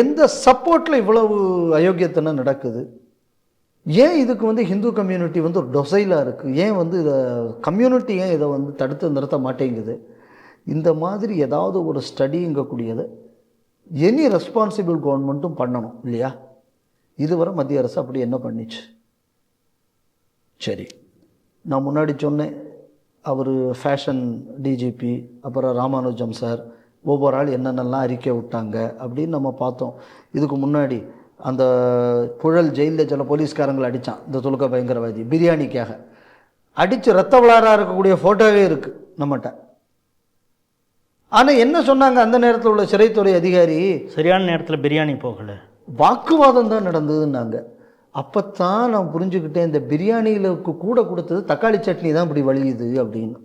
எந்த சப்போர்ட்டில் இவ்வளவு அயோக்கியத்தனை நடக்குது? ஏன் இதுக்கு ஹிந்து கம்யூனிட்டி ஒரு டொசைலாக இருக்குது? ஏன் இதை கம்யூனிட்டி ஏன் இதை தடுத்து நிறுத்த மாட்டேங்குது? இந்த மாதிரி ஏதாவது ஒரு ஸ்டடிங்கக்கூடியதை எனி ரெஸ்பான்சிபிள் கவர்மெண்ட்டும் பண்ணணும் இல்லையா? இதுவரை மத்திய அரசு அப்படி என்ன பண்ணிச்சு? சரி, நான் முன்னாடி சொன்னேன், அவர் ஃபேஷன் டிஜிபி, அப்புறம் ராமானுஜம் சார், ஒவ்வொரு ஆள் என்னென்னலாம் அறிக்கை விட்டாங்க அப்படின்னு நம்ம பார்த்தோம். இதுக்கு முன்னாடி அந்த புழல் ஜெயிலில் சில போலீஸ்காரங்களை அடித்தான் இந்த துலுக்க பயங்கரவாதி பிரியாணிக்காக. அடித்து ரத்த விளாறாக இருக்கக்கூடிய ஃபோட்டோவே இருக்குது நம்மகிட்ட. ஆனால் என்ன சொன்னாங்க அந்த நேரத்தில் உள்ள சிறைத்துறை அதிகாரி, சரியான நேரத்தில் பிரியாணி போகலை, வாக்குவாதம் தான் நடந்ததுன்னாங்க. அப்போ தான் நான் புரிஞ்சுக்கிட்டேன், இந்த பிரியாணியில் கூட கொடுத்தது தக்காளி சட்னி தான் இப்படி வலியுது அப்படின்னு.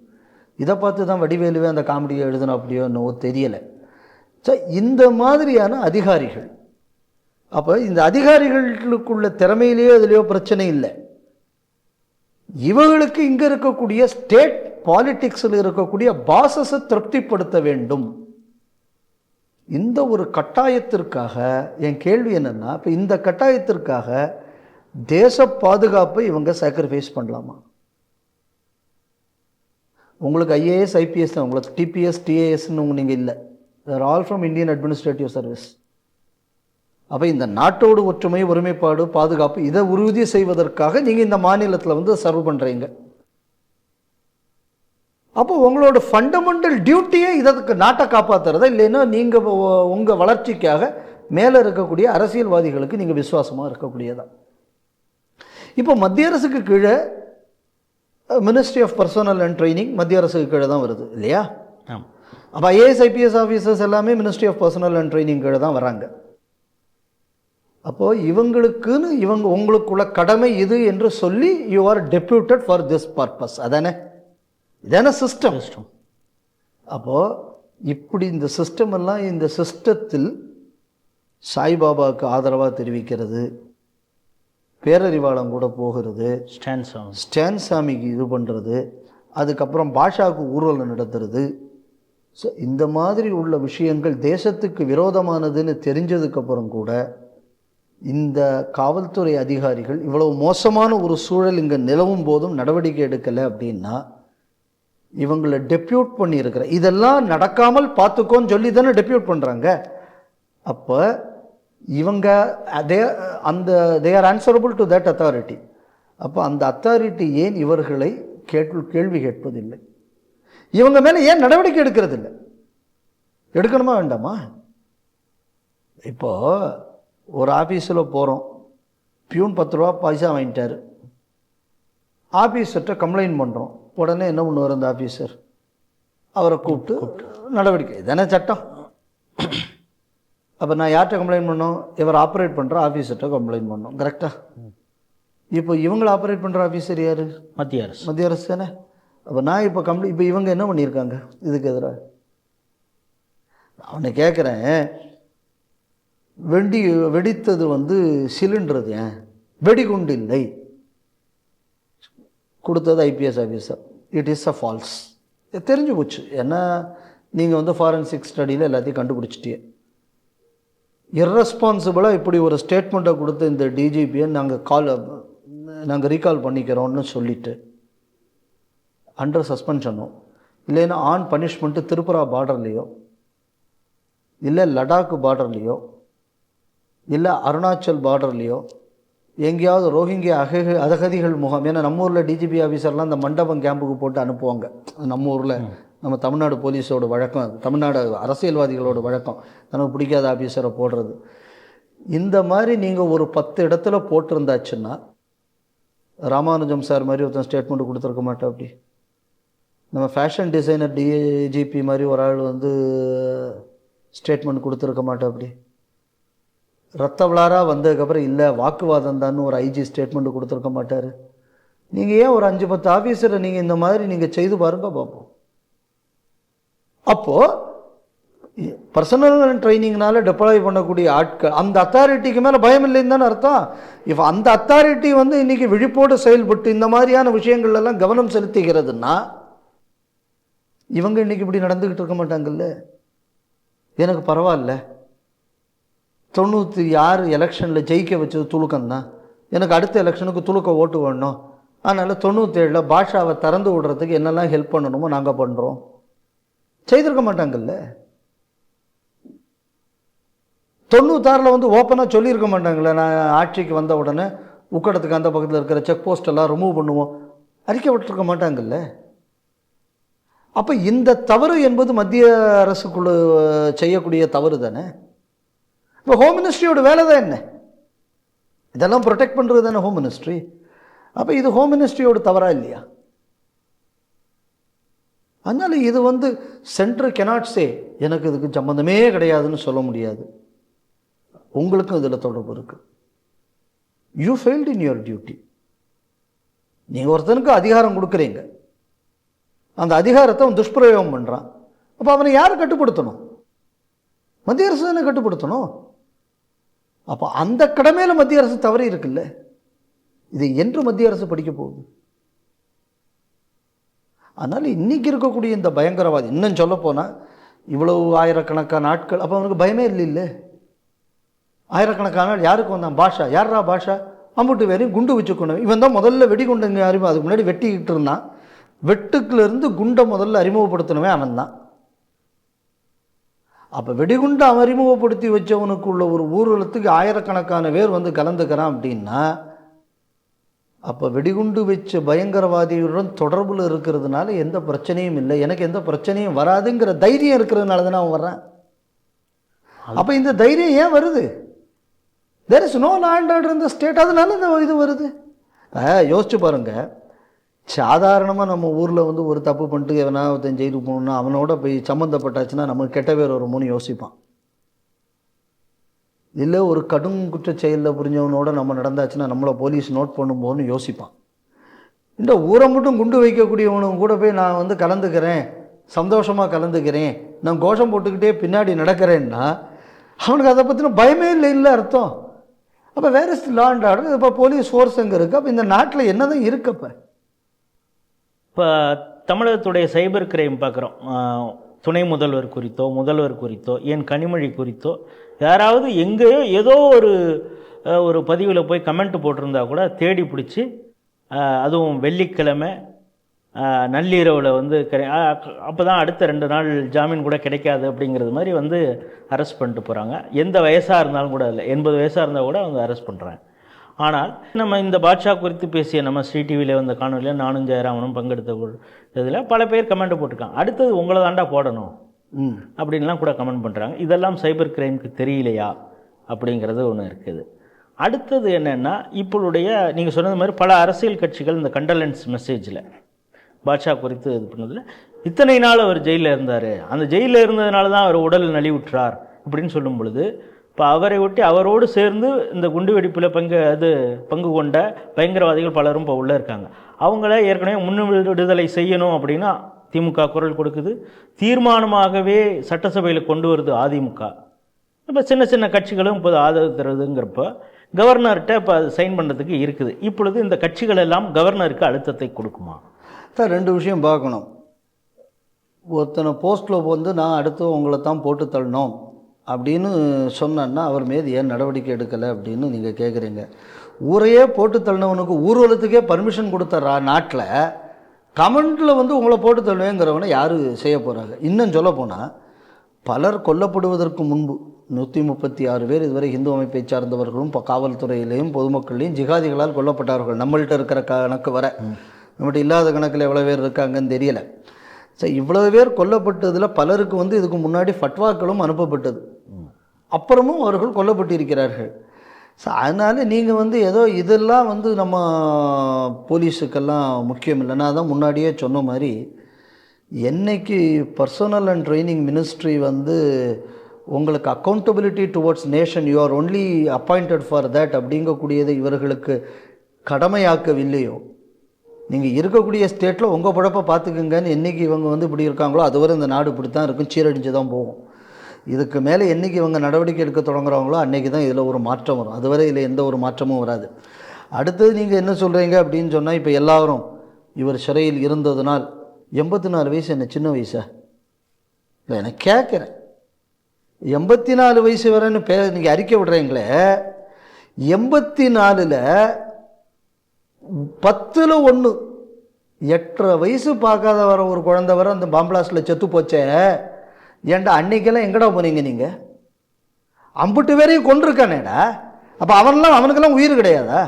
இதை பார்த்து தான் வடிவேலுவே அந்த காமெடியை எழுதணும் அப்படியோ என்னவோ தெரியலை. ஸோ இந்த மாதிரியான அதிகாரிகள், அப்போ இந்த அதிகாரிகளுக்குள்ள திறமையிலேயோ இதுலேயோ பிரச்சனை இல்லை. இவர்களுக்கு இங்கே இருக்கக்கூடிய ஸ்டேட் பாலிட்டிக்ஸில் இருக்கக்கூடிய பாசஸை திருப்திப்படுத்த வேண்டும். இந்த ஒரு கட்டாயத்திற்காக என் கேள்வி என்னென்னா, இப்போ இந்த கட்டாயத்திற்காக தேச பாதுகாப்பை இவங்க சாக்ரிஃபைஸ் பண்ணலாமா? உங்களுக்கு ஐஏஎஸ் ஐபிஎஸ் தான், உங்களுக்கு டிபிஎஸ் டிஏஎஸ்ன்னு நீங்கள் இல்லை. There all from Indian administrative service. அப்போ இந்த நாட்டோடு ஒற்றுமை, ஒருமைப்பாடு, பாதுகாப்பு இதை உறுதி செய்வதற்காக நீங்கள் இந்த மாநிலத்தில் வந்து சர்வ் பண்ணுறீங்க. அப்போ உங்களோட ஃபண்டமெண்டல் டியூட்டியே இதற்கு நாட்டை காப்பாற்றுறதா, இல்லைன்னா நீங்கள் உங்கள் வளர்ச்சிக்காக மேலே இருக்கக்கூடிய அரசியல்வாதிகளுக்கு நீங்கள் விசுவாசமாக இருக்கக்கூடியதா? இப்போ மத்திய அரசுக்கு கீழே ministry of personnel and training மத்திய அரசுக்கு கீழே தான் வருது இல்லையா? அப்போ ஐஏஎஸ் ஐபிஎஸ் ஆஃபீஸர்ஸ் எல்லாமே ministry of personnel and training கீழே தான் வராங்க. அப்போது இவங்களுக்குன்னு உங்களுக்குள்ள கடமை இது என்று சொல்லி you are deputed for this purpose. அதானே? இதான சிஸ்டம். அப்போது இப்படி இந்த சிஸ்டம் எல்லாம், இந்த சிஸ்டத்தில் சாய்பாபாவுக்கு ஆதரவாக தெரிவிக்கிறது, பேரறிவாளம் கூட போகிறது, ஸ்டான் சாமிக்கு இது பண்ணுறது, அதுக்கப்புறம் பாஷாவுக்கு ஊர்வலம் நடத்துறது. ஸோ இந்த மாதிரி உள்ள விஷயங்கள் தேசத்துக்கு விரோதமானதுன்னு தெரிஞ்சதுக்கப்புறம் கூட இந்த காவல்துறை அதிகாரிகள் இவ்வளவு மோசமான ஒரு சூழல் இங்கே நிலவும் போதும் நடவடிக்கை எடுக்கலை அப்படின்னா இவங்களை டெப்யூட் பண்ணியிருக்கிற, இதெல்லாம் நடக்காமல் பார்த்துக்கோன்னு சொல்லி தானே டெப்யூட் பண்ணுறாங்க. அப்போ இவங்க they are answerable to that authority. அப்போ அந்த அத்தாரிட்டி ஏன் இவர்களை கேள்வி கேட்பதில்லை? இவங்க மேலே ஏன் நடவடிக்கை எடுக்கிறது இல்லை? எடுக்கணுமா வேண்டாமா? இப்போது ஒரு ஆஃபீஸில் போகிறோம், பியூன் 10 ரூபா பைசா வாங்கிட்டார், ஆஃபீஸர்கிட்ட கம்ப்ளைண்ட் பண்ணுறோம். உடனே என்ன பண்ணுவார் அந்த ஆஃபீஸர்? அவரை கூப்பிட்டு நடவடிக்கை. இதானே சட்டம். அப்போ நான் யார்கிட்ட கம்ப்ளைண்ட் பண்ணோம்? இவர் ஆப்ரேட் பண்ணுற ஆஃபீஸர்கிட்ட கம்ப்ளைண்ட் பண்ணோம். கரெக்டாக? இப்போ இவங்களை ஆப்ரேட் பண்ணுற ஆஃபீஸர் யார்? மத்திய அரசு. மத்திய அரசு தானே. அப்போ நான் இப்போ இவங்க என்ன பண்ணியிருக்காங்க இதுக்கு எதிராக? அவனை கேட்குறேன், வெடித்தது வந்து சிலிண்டர், ஏன் வெடிகுண்டு இல்லை, கொடுத்தது IPS officer. It is a false. தெரிஞ்சு போச்சு. ஏன்னா நீங்கள் வந்து ஃபாரன்சிக் ஸ்டடியில் எல்லாத்தையும் கண்டுபிடிச்சிட்டியே. இர்ரெஸ்பான்சிபிளாக இப்படி ஒரு ஸ்டேட்மெண்ட்டை கொடுத்த இந்த டிஜிபியை நாங்கள் ரீகால் பண்ணிக்கிறோன்னு சொல்லிவிட்டு அண்டர் சஸ்பென்ஷனோ இல்லைன்னா ஆன் பனிஷ்மெண்ட்டு திரிபுரா பார்டர்லேயோ இல்லை லடாக் பார்டர்லேயோ இல்லை அருணாச்சல் பார்டர்லேயோ எங்கேயாவது ரோஹிங்கியா அகதிகள் முகாம். ஏன்னா நம்ம ஊரில் டிஜிபி ஆஃபீஸர்லாம் அந்த மண்டபம் கேம்புக்கு போட்டு அனுப்புவாங்க. நம்ம ஊரில் நம்ம தமிழ்நாடு போலீஸோட வழக்கம், தமிழ்நாடு அரசியல்வாதிகளோட வழக்கம், நமக்கு பிடிக்காத ஆஃபீஸரை போடுறது. இந்த மாதிரி நீங்கள் ஒரு 10 இடத்துல போட்டிருந்தாச்சுன்னா ராமானுஜம் சார் மாதிரி ஒருத்தன் ஸ்டேட்மெண்ட் கொடுத்துருக்க மாட்டேன். அப்படி நம்ம ஃபேஷன் டிசைனர் டிஜிபி மாதிரி ஒரு ஆள் வந்து ஸ்டேட்மெண்ட் கொடுத்துருக்க மாட்டேன். அப்படி ரத்த விளாராக வந்ததுக்கப்புறம் இல்லை வாக்குவாதம் தான் ஒரு ஐஜி ஸ்டேட்மெண்ட் கொடுத்துருக்க மாட்டார். நீங்கள் ஏன் ஒரு 5-10 ஆஃபீஸரை நீங்கள் இந்த மாதிரி நீங்கள் செய்து பாருங்க பார்ப்போம். அப்போது பர்சனல் ட்ரைனிங்னால டெப்ளாய் பண்ணக்கூடிய ஆட்கள் அந்த அத்தாரிட்டிக்கு மேலே பயம் இல்லைன்னு தானே அர்த்தம். இப்போ அந்த அத்தாரிட்டி வந்து இன்றைக்கி விழிப்போடு செயல்பட்டு இந்த மாதிரியான விஷயங்கள்லாம் கவனம் செலுத்துகிறதுனா இவங்க இன்றைக்கி இப்படி நடந்துக்கிட்டு இருக்க மாட்டாங்கல்ல. எனக்கு பரவாயில்ல, 96 எலெக்ஷனில் ஜெயிக்க வச்சது துலுக்கம்தான், எனக்கு அடுத்த எலெக்ஷனுக்கு துலுக்க ஓட்டு வேணும், அதனால் 97 பாஷாவை திறந்து விடுறதுக்கு என்னெல்லாம் ஹெல்ப் பண்ணணுமோ நாங்கள் பண்ணுறோம். செய்திருக்க மாட்டாங்கல்ல. 96 வந்து ஓப்பனாக சொல்லியிருக்க மாட்டாங்களே, நான் ஆட்சிக்கு வந்த உடனே உக்கடத்துக்கு அந்த பக்கத்தில் இருக்கிற செக் போஸ்டெல்லாம் ரிமூவ் பண்ணுவோம், அறிக்கை விட்டுருக்க மாட்டாங்கல்ல. அப்போ இந்த தவறு என்பது மத்திய அரசுக்குழு செய்யக்கூடிய தவறு தானே. இப்போ ஹோம் மினிஸ்ட்ரியோட வேலை தான் என்ன? இதெல்லாம் ப்ரொடெக்ட் பண்ணுறது தானே ஹோம் மினிஸ்ட்ரி. அப்போ இது ஹோம் மினிஸ்ட்ரியோட தவறா இல்லையா? அதனால் இது வந்து சென்டர் கெனாட் சே எனக்கு இதுக்கு சம்மந்தமே கிடையாதுன்னு சொல்ல முடியாது. உங்களுக்கும் இதில் தொடர்பு இருக்குது. You failed in your duty. நீங்கள் ஒருத்தனுக்கு அதிகாரம் கொடுக்குறீங்க, அந்த அதிகாரத்தை அவன் துஷ்பிரயோகம் பண்ணுறான். அப்போ அவனை யாரை கட்டுப்படுத்தணும்? மத்திய அரசு தானே கட்டுப்படுத்தணும். அப்போ அந்த கடமையில் மத்திய அரசு தவறி இருக்குல்ல. இது என்று மத்திய அரசு படிக்க போகுது? அதனால் இன்றைக்கி இருக்கக்கூடிய இந்த பயங்கரவாதி, இன்னும் சொல்லப்போனால் இவ்வளவு ஆயிரக்கணக்கான ஆட்கள், அப்போ அவனுக்கு பயமே இல்லை. ஆயிரக்கணக்கான யாருக்கு வந்தான்? பாஷா. யாரா பாஷா? அம்புட்டு வேறையும் குண்டு வச்சுக்கணும். இவன் தான் முதல்ல வெடிகுண்டுங்க அதுக்கு முன்னாடி வெட்டிக்கிட்டு இருந்தான். வெட்டுக்குலேருந்து குண்டை முதல்ல அறிமுகப்படுத்தணுமே அவன் தான். அப்போ வெடிகுண்டை அவன் அறிமுகப்படுத்தி வச்சவனுக்குள்ள ஒரு ஊர்வலத்துக்கு ஆயிரக்கணக்கான பேர் வந்து கலந்துக்கிறான் அப்படின்னா, அப்போ வெடிகுண்டு வச்ச பயங்கரவாதியுடன் தொடர்பில் இருக்கிறதுனால எந்த பிரச்சனையும் இல்லை, எனக்கு எந்த பிரச்சனையும் வராதுங்கிற தைரியம் இருக்கிறதுனால தானே அவன் வர்றான். அப்போ இந்த தைரியம் ஏன் வருது? There is no law and order இந்த ஸ்டேட். அதனால இந்த இது வருது. யோசிச்சு பாருங்க. சாதாரணமாக நம்ம ஊரில் வந்து ஒரு தப்பு பண்ணிட்டு எவனா ஒருத்தன் ஜெயிலுக்கு போகணுன்னா அவனோட போய் சம்மந்தப்பட்டாச்சுன்னா நமக்கு கெட்ட பேர் வருமோன்னு யோசிப்பான். இல்லை ஒரு கடும் குற்ற செயலில் புரிஞ்சவனோட நம்ம நடந்தாச்சுன்னா நம்மளை போலீஸ் நோட் பண்ணும்போதுன்னு யோசிப்பான். இந்த ஊரை மட்டும் குண்டு வைக்கக்கூடியவனும் கூட போய் நான் வந்து கலந்துக்கிறேன், சந்தோஷமாக கலந்துக்கிறேன், நான் கோஷம் போட்டுக்கிட்டே பின்னாடி நடக்கிறேன்னா அவனுக்கு அதை பற்றின பயமே இல்லை அர்த்தம். அப்போ where is law and order? இப்போ போலீஸ் ஃபோர்ஸ் எங்கே இருக்குது? அப்போ இந்த நாட்டில் என்ன தான் இருக்கப்போ? இப்போ தமிழகத்துடைய சைபர் கிரைம் பார்க்குறோம். துணை முதல்வர் குறித்தோ, முதல்வர் குறித்தோ, ஏன் கனிமொழி குறித்தோ யாராவது எங்கேயோ ஏதோ ஒரு பதிவில் போய் கமெண்ட் போட்டிருந்தா கூட தேடி பிடிச்சி, அதுவும் வெள்ளிக்கிழமை நள்ளிரவில் வந்து அப்போ தான் அடுத்த 2 நாள் ஜாமீன் கூட கிடைக்காது அப்படிங்கிறது மாதிரி வந்து அரெஸ்ட் பண்ணிட்டு போகிறாங்க. எந்த வயசாக இருந்தாலும் கூட இல்லை, 80 வயசாக இருந்தால் கூட அவங்க அரெஸ்ட் பண்ணுறாங்க. ஆனால் நம்ம இந்த பாட்ஷா குறித்து பேசிய நம்ம ஸ்ரீ டிவியில் வந்த காணொலியில் நானும் ஜெயராமனும் பங்கெடுத்த இதில் பல பேர் கமெண்ட் போட்டிருக்காங்க. அடுத்தது உங்களை தாண்டா போடணும் அப்படின்லாம் கூட கமெண்ட் பண்ணுறாங்க. இதெல்லாம் சைபர் கிரைமுக்கு தெரியலையா அப்படிங்கிறது ஒன்று இருக்குது. அடுத்தது என்னென்னா, இப்போடைய நீங்கள் சொன்னது மாதிரி பல அரசியல் கட்சிகள் இந்த கண்டலன்ஸ் மெசேஜில் பாட்ஷா குறித்து இது பண்ணதில் இத்தனை நாள் அவர் ஜெயிலில் இருந்தார், அந்த ஜெயிலில் இருந்ததுனால தான் அவர் உடல் நலிவுற்றார் அப்படின்னு சொல்லும் பொழுது, இப்போ அவரை ஒட்டி அவரோடு சேர்ந்து இந்த குண்டுவெடிப்பில் பங்கு கொண்ட பயங்கரவாதிகள் பலரும் இப்போ உள்ளே இருக்காங்க. அவங்கள ஏற்கனவே விடுதலை செய்யணும் அப்படின்னா திமுக குரல் கொடுக்குது. தீர்மானமாகவே சட்டசபையில் கொண்டு வருது அதிமுக. இப்போ சின்ன சின்ன கட்சிகளும் இப்போ ஆதரவு தருவதுங்கிறப்ப கவர்னர்கிட்ட இப்போ சைன் பண்ணுறதுக்கு இருக்குது. இப்பொழுது இந்த கட்சிகள் எல்லாம் கவர்னருக்கு அழுத்தத்தை கொடுக்குமா? சார், 2 விஷயம் பார்க்கணும். ஒருத்தனை போஸ்ட்டில் வந்து நான் அடுத்து உங்களை தான் போட்டு தள்ளணும் அப்படின்னு சொன்னா அவர் மீது ஏன் நடவடிக்கை எடுக்கலை அப்படின்னு நீங்கள் கேட்குறீங்க. ஊரையே போட்டு தள்ளினவனுக்கு ஊர்வலத்துக்கே பர்மிஷன் கொடுத்துட்றா நாட்டில், கமெண்டில் வந்து உங்களை போட்டு தள்ளுவேங்கிறவனை யார் செய்ய போகிறாங்க? இன்னும் சொல்ல போனால் பலர் கொல்லப்படுவதற்கு முன்பு 136 பேர் இதுவரை இந்து அமைப்பை சார்ந்தவர்களும் இப்போ காவல்துறையிலையும் பொதுமக்கள்லையும் ஜிகாதிகளால் கொல்லப்பட்டார்கள். நம்மள்கிட்ட இருக்கிற கணக்கு வர, நம்மகிட்ட இல்லாத கணக்கில் எவ்வளோ பேர் இருக்காங்கன்னு தெரியலை. ஸோ இவ்வளவு பேர் கொல்லப்பட்டதில் பலருக்கு வந்து இதுக்கு முன்னாடி ஃபட்வாக்களும் அனுப்பப்பட்டது, அப்புறமும் அவர்கள் கொல்லப்பட்டிருக்கிறார்கள். ஸோ அதனால் நீங்கள் வந்து ஏதோ இதெல்லாம் வந்து நம்ம போலீஸுக்கெல்லாம் முக்கியம் இல்லை. நான் தான் முன்னாடியே சொன்ன மாதிரி, என்னைக்கு பர்சனல் அண்ட் ட்ரைனிங் மினிஸ்ட்ரி வந்து உங்களுக்கு accountability towards nation, you are only appointed for that அப்படிங்கக்கூடியதை இவர்களுக்கு கடமையாக்கவில்லையோ, நீங்கள் இருக்கக்கூடிய ஸ்டேட்டில் உங்கள் பழப்பை பார்த்துக்குங்கன்னு என்றைக்கு இவங்க வந்து இப்படி இருக்காங்களோ அதுவரை இந்த நாடு இப்படி தான் இருக்கும், சீரழிஞ்சு தான் போகும். இதுக்கு மேலே என்றைக்கு இவங்க நடவடிக்கை எடுக்க தொடங்குறாங்களோ அன்றைக்கி தான் இதில் ஒரு மாற்றம் வரும். அதுவரை இதில் எந்த ஒரு மாற்றமும் வராது. அடுத்தது நீங்கள் என்ன சொல்கிறீங்க அப்படின்னு சொன்னால், இப்போ எல்லாரும் இவர் சிறையில் இருந்ததுனால் 84 வயசு என்ன சின்ன வயசா? இல்லை, எனக்கு கேட்குறேன். 84 வயசு வரேன்னு நீங்கள் அறிக்கை விடுறீங்களே, 84ல் 10ல் 1 8.5 வயசு பார்க்காத வர ஒரு குழந்தை வர அந்த பாம்பிளாஸ்டில் செத்து போச்சே, ஏன்டா அன்னைக்கெல்லாம் எங்கடா போனீங்க நீங்கள்? அம்புட்டு பேரையும் கொண்டிருக்கானேடா. அப்போ அவனுக்கெல்லாம் உயிர் கிடையாதா?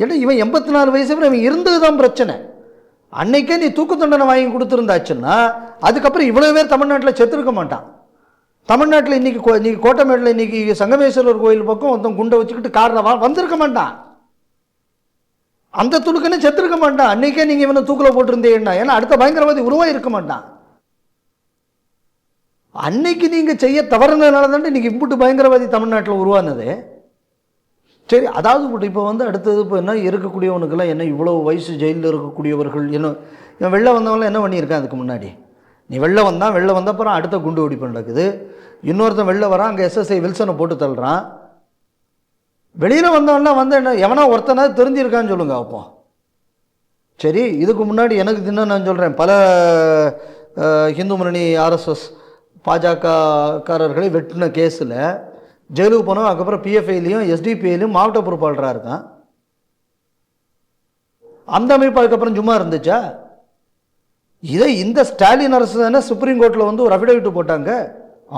ஏன்னா இவன் 84 வயசு வரை இவன் இருந்தது தான் பிரச்சனை. அன்னைக்கே நீ தூக்கு தண்டனை வாங்கி கொடுத்துருந்தாச்சுன்னா அதுக்கப்புறம் இவ்வளோ பேர் தமிழ்நாட்டில் செத்துருக்க மாட்டான். தமிழ்நாட்டில் இன்றைக்கி கோட்டமேட்டில் இன்றைக்கி சங்கமேஸ்வரர் கோயில் பக்கம் ஒருத்தன் குண்டை வச்சுக்கிட்டு காரில் வந்திருக்க மாட்டான். அந்த துணுக்குன்னு செத்துருக்க மாட்டான். அன்றைக்கே நீங்கள் இவனை தூக்கில் போட்டிருந்தேன்னா, ஏன்னா அடுத்த பயங்கரவாதி உருவாக இருக்க மாட்டான். அன்னைக்கு நீங்கள் செய்ய தவறுனதுனால தானே இன்றைக்கி இம்புட்டு பயங்கரவாதி தமிழ்நாட்டில் உருவானது. சரி, அதாவது இப்போ வந்து அடுத்தது இப்போ என்ன இருக்கக்கூடியவனுக்கெல்லாம் என்ன இவ்வளோ வயசு ஜெயிலில் இருக்கக்கூடியவர்கள் என்ன வெளில வந்தவங்களாம் என்ன பண்ணியிருக்கான் அதுக்கு முன்னாடி? நீ வெளில வந்த அப்புறம் அடுத்த குண்டு வெடிப்பு நடக்குது. இன்னொருத்தன் வெளில வரான், அங்கே எஸ்எஸ்ஐ வில்சனை போட்டு தள்ளுறான். வெளியில் வந்தவன்லாம் வந்து என்ன எவனா ஒருத்தனாவது தெரிஞ்சிருக்கான்னு சொல்லுங்க அப்போ. சரி, இதுக்கு முன்னாடி எனக்கு இன்னும் நான் சொல்கிறேன், பல ஹிந்து முன்னணி ஆர்எஸ்எஸ் பாஜகக்காரர்களை வெட்டின கேஸில் ஜெயிலுக்கு போனோம். அதுக்கப்புறம் பிஎஃப்ஐலையும் எஸ்டிபிஐலையும் மாவட்ட பொறுப்பாளராக இருக்கான். அந்த அமைப்பு அதுக்கப்புறம் சும்மா இருந்துச்சா? இதை இந்த ஸ்டாலின் அரசு தானே சுப்ரீம் கோர்ட்டில் வந்து ஒரு அஃபிடவிட் போட்டாங்க.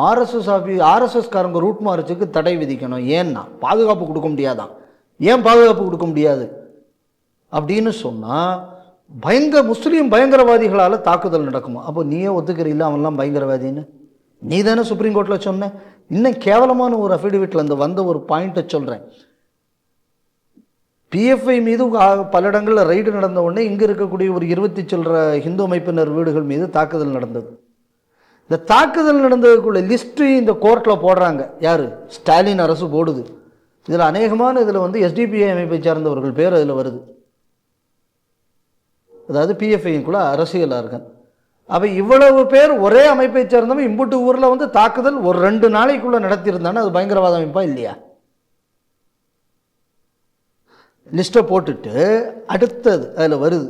ஆர்எஸ்எஸ்காரங்க ரூட் மார்ச்சுக்கு தடை விதிக்கணும். ஏன்னா பாதுகாப்பு கொடுக்க முடியாதான். ஏன் பாதுகாப்பு கொடுக்க முடியாது அப்படின்னு சொன்னால் முஸ்லீம் பயங்கரவாதிகளால் தாக்குதல் நடக்குமா? அப்போ நீயே ஒத்துக்கிறீங்களா அவன்லாம் பயங்கரவாதின்னு? நீ தானே சுப்ரீம் கோர்ட்டில் சொன்ன. இன்னும் கேவலமான ஒரு அஃபிடவிட்டில் அந்த வந்த ஒரு பாயிண்ட்டை சொல்கிறேன். பிஎஃப்ஐ மீது பல இடங்களில் ரைடு நடந்த உடனே இங்கே இருக்கக்கூடிய ஒரு 20 சில்லற ஹிந்து அமைப்பினர் வீடுகள் மீது தாக்குதல் நடந்தது. இந்த தாக்குதல் நடந்ததுக்குள்ள லிஸ்ட்டு இந்த கோர்ட்டில் போடுறாங்க. யார்? ஸ்டாலின் அரசு போடுது. இதில் அநேகமான இதில் வந்து எஸ்டிபிஐ அமைப்பை சார்ந்தவர்கள் பேர் அதில் வருது. அதாவது பிஎஃப்ஐக்குள்ள அரசியலார்கள். அப்போ இவ்வளவு பேர் ஒரே அமைப்பை சேர்ந்தவன் இம்புட்டு ஊரில் வந்து தாக்குதல் ஒரு 2 நாளைக்குள்ளே நடத்தியிருந்தானே அது பயங்கரவாத அமைப்பா இல்லையா? லிஸ்ட்டை போட்டுட்டு அடுத்தது அதில் வருது,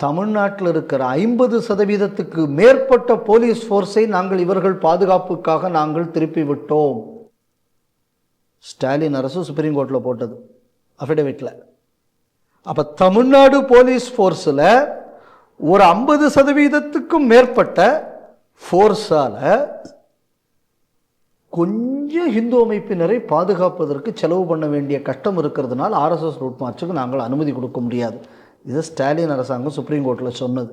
தமிழ்நாட்டில் இருக்கிற 50% மேற்பட்ட போலீஸ் ஃபோர்ஸை நாங்கள் இவர்கள் பாதுகாப்புக்காக நாங்கள் திருப்பி விட்டோம். ஸ்டாலின் அரசு சுப்ரீம் கோர்ட்டில் போட்டது அஃபிடவிட்டில். அப்போ தமிழ்நாடு போலீஸ் ஃபோர்ஸில் ஒரு 50%க்கும் மேற்பட்ட ஃபோர்ஸால் கொஞ்சம் ஹிந்து அமைப்பினரை பாதுகாப்பதற்கு செலவு பண்ண வேண்டிய கஷ்டம் இருக்கிறதுனால ஆர்எஸ்எஸ் ரூட் மார்ச்சுக்கு நாங்கள் அனுமதி கொடுக்க முடியாது. இது ஸ்டாலின் அரசாங்கம் சுப்ரீம் கோர்ட்டில் சொன்னது.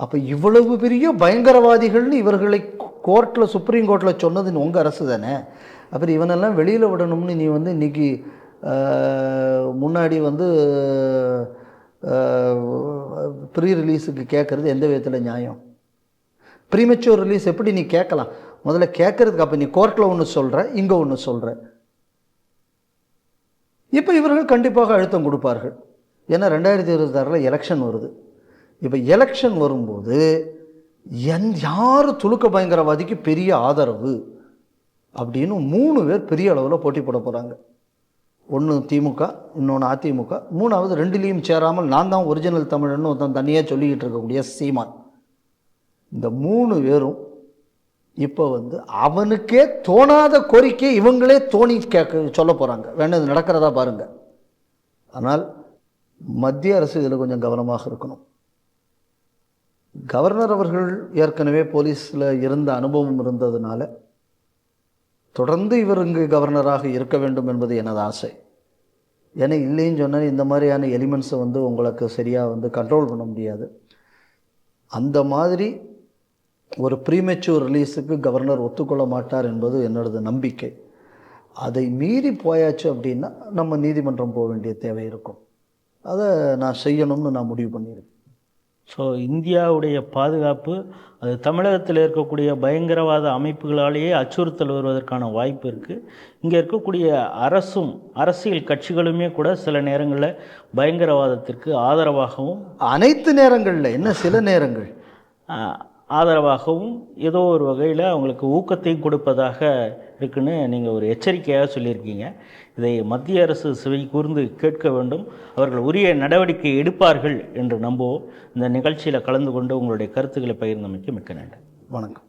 அப்போ இவ்வளவு பெரிய பயங்கரவாதிகள்னு இவர்களை கோர்ட்டில் சுப்ரீம் கோர்ட்டில் சொன்னது உங்கள் அரசு தானே. அப்புறம் இவனெல்லாம் வெளியில் விடணும்னு நீ வந்து இன்றைக்கி முன்னாடி வந்து ப்ரீ ரிலீஸுக்கு கேட்குறது எந்த விதத்தில் நியாயம்? ப்ரீமெச்சூர் ரிலீஸ் எப்படி நீ கேட்கலாம்? முதல்ல கேட்குறதுக்கு அப்போ நீ கோர்ட்டில் ஒன்று சொல்கிற, இங்கே ஒன்று சொல்கிற. இப்போ இவர்கள் கண்டிப்பாக அழுத்தம் கொடுப்பார்கள். ஏன்னா 2026 எலெக்ஷன் வருது. இப்போ எலெக்ஷன் வரும்போது யார் துலுக்க பயங்கரவாதிக்கு பெரிய ஆதரவு அப்படின்னு 3 பேர் பெரிய அளவில் போட்டி போட போகிறாங்க. ஒன்று திமுக, இன்னொன்று அதிமுக, 3வது 2லேயும் சேராமல் நான் தான் ஒரிஜினல் தமிழன்னு ஒருத்தன் தனியாக சொல்லிக்கிட்டு இருக்கக்கூடிய சீமான். இந்த 3 பேரும் இப்போ வந்து அவனுக்கே தோணாத கோரிக்கை இவங்களே தோணி சொல்ல போகிறாங்க. வேணது நடக்கிறதா பாருங்கள். ஆனால் மத்திய அரசு இதில் கொஞ்சம் கவனமாக இருக்கணும். கவர்னர் அவர்கள் ஏற்கனவே போலீஸில் இருந்த அனுபவம் இருந்ததுனால தொடர்ந்து இவர் இங்கு கவர்னராக இருக்க வேண்டும் என்பது எனது ஆசை. ஏன்னா இல்லைன்னு சொன்னால் இந்த மாதிரியான எலிமெண்ட்ஸை வந்து உங்களுக்கு சரியாக வந்து கண்ட்ரோல் பண்ண முடியாது. அந்த மாதிரி ஒரு ப்ரீமெச்சூர் ரிலீஸுக்கு கவர்னர் ஒத்துக்கொள்ள மாட்டார் என்பது என்னோடது நம்பிக்கை. அதை மீறி போயாச்சு அப்படின்னா நம்ம நீதிமன்றம் போக வேண்டிய தேவை இருக்கும். அதை நான் செய்யணும்னு நான் முடிவு பண்ணியிருக்கேன். ஸோ இந்தியாவுடைய பாதுகாப்பு அது தமிழகத்தில் இருக்கக்கூடிய பயங்கரவாத அமைப்புகளாலேயே அச்சுறுத்தல் வருவதற்கான வாய்ப்பு இருக்குது. இங்கே இருக்கக்கூடிய அரசியல் கட்சிகளுமே கூட சில நேரங்களில் பயங்கரவாதத்திற்கு ஆதரவாகவும், அனைத்து நேரங்களில் என்ன சில நேரங்கள் ஆதரவாகவும் ஏதோ ஒரு வகையில் அவங்களுக்கு ஊக்கத்தையும் கொடுப்பதாக இருக்குன்னு நீங்கள் ஒரு எச்சரிக்கையாக சொல்லியிருக்கீங்க. இதை மத்திய அரசு செவி கூர்ந்து கேட்க வேண்டும். அவர்கள் உரிய நடவடிக்கை எடுப்பார்கள் என்று நம்புவோம். இந்த நிகழ்ச்சியில் கலந்து கொண்டு உங்களுடைய கருத்துக்களை பகிர்ந்தமைக்கு மிக்க நன்றி. வணக்கம்.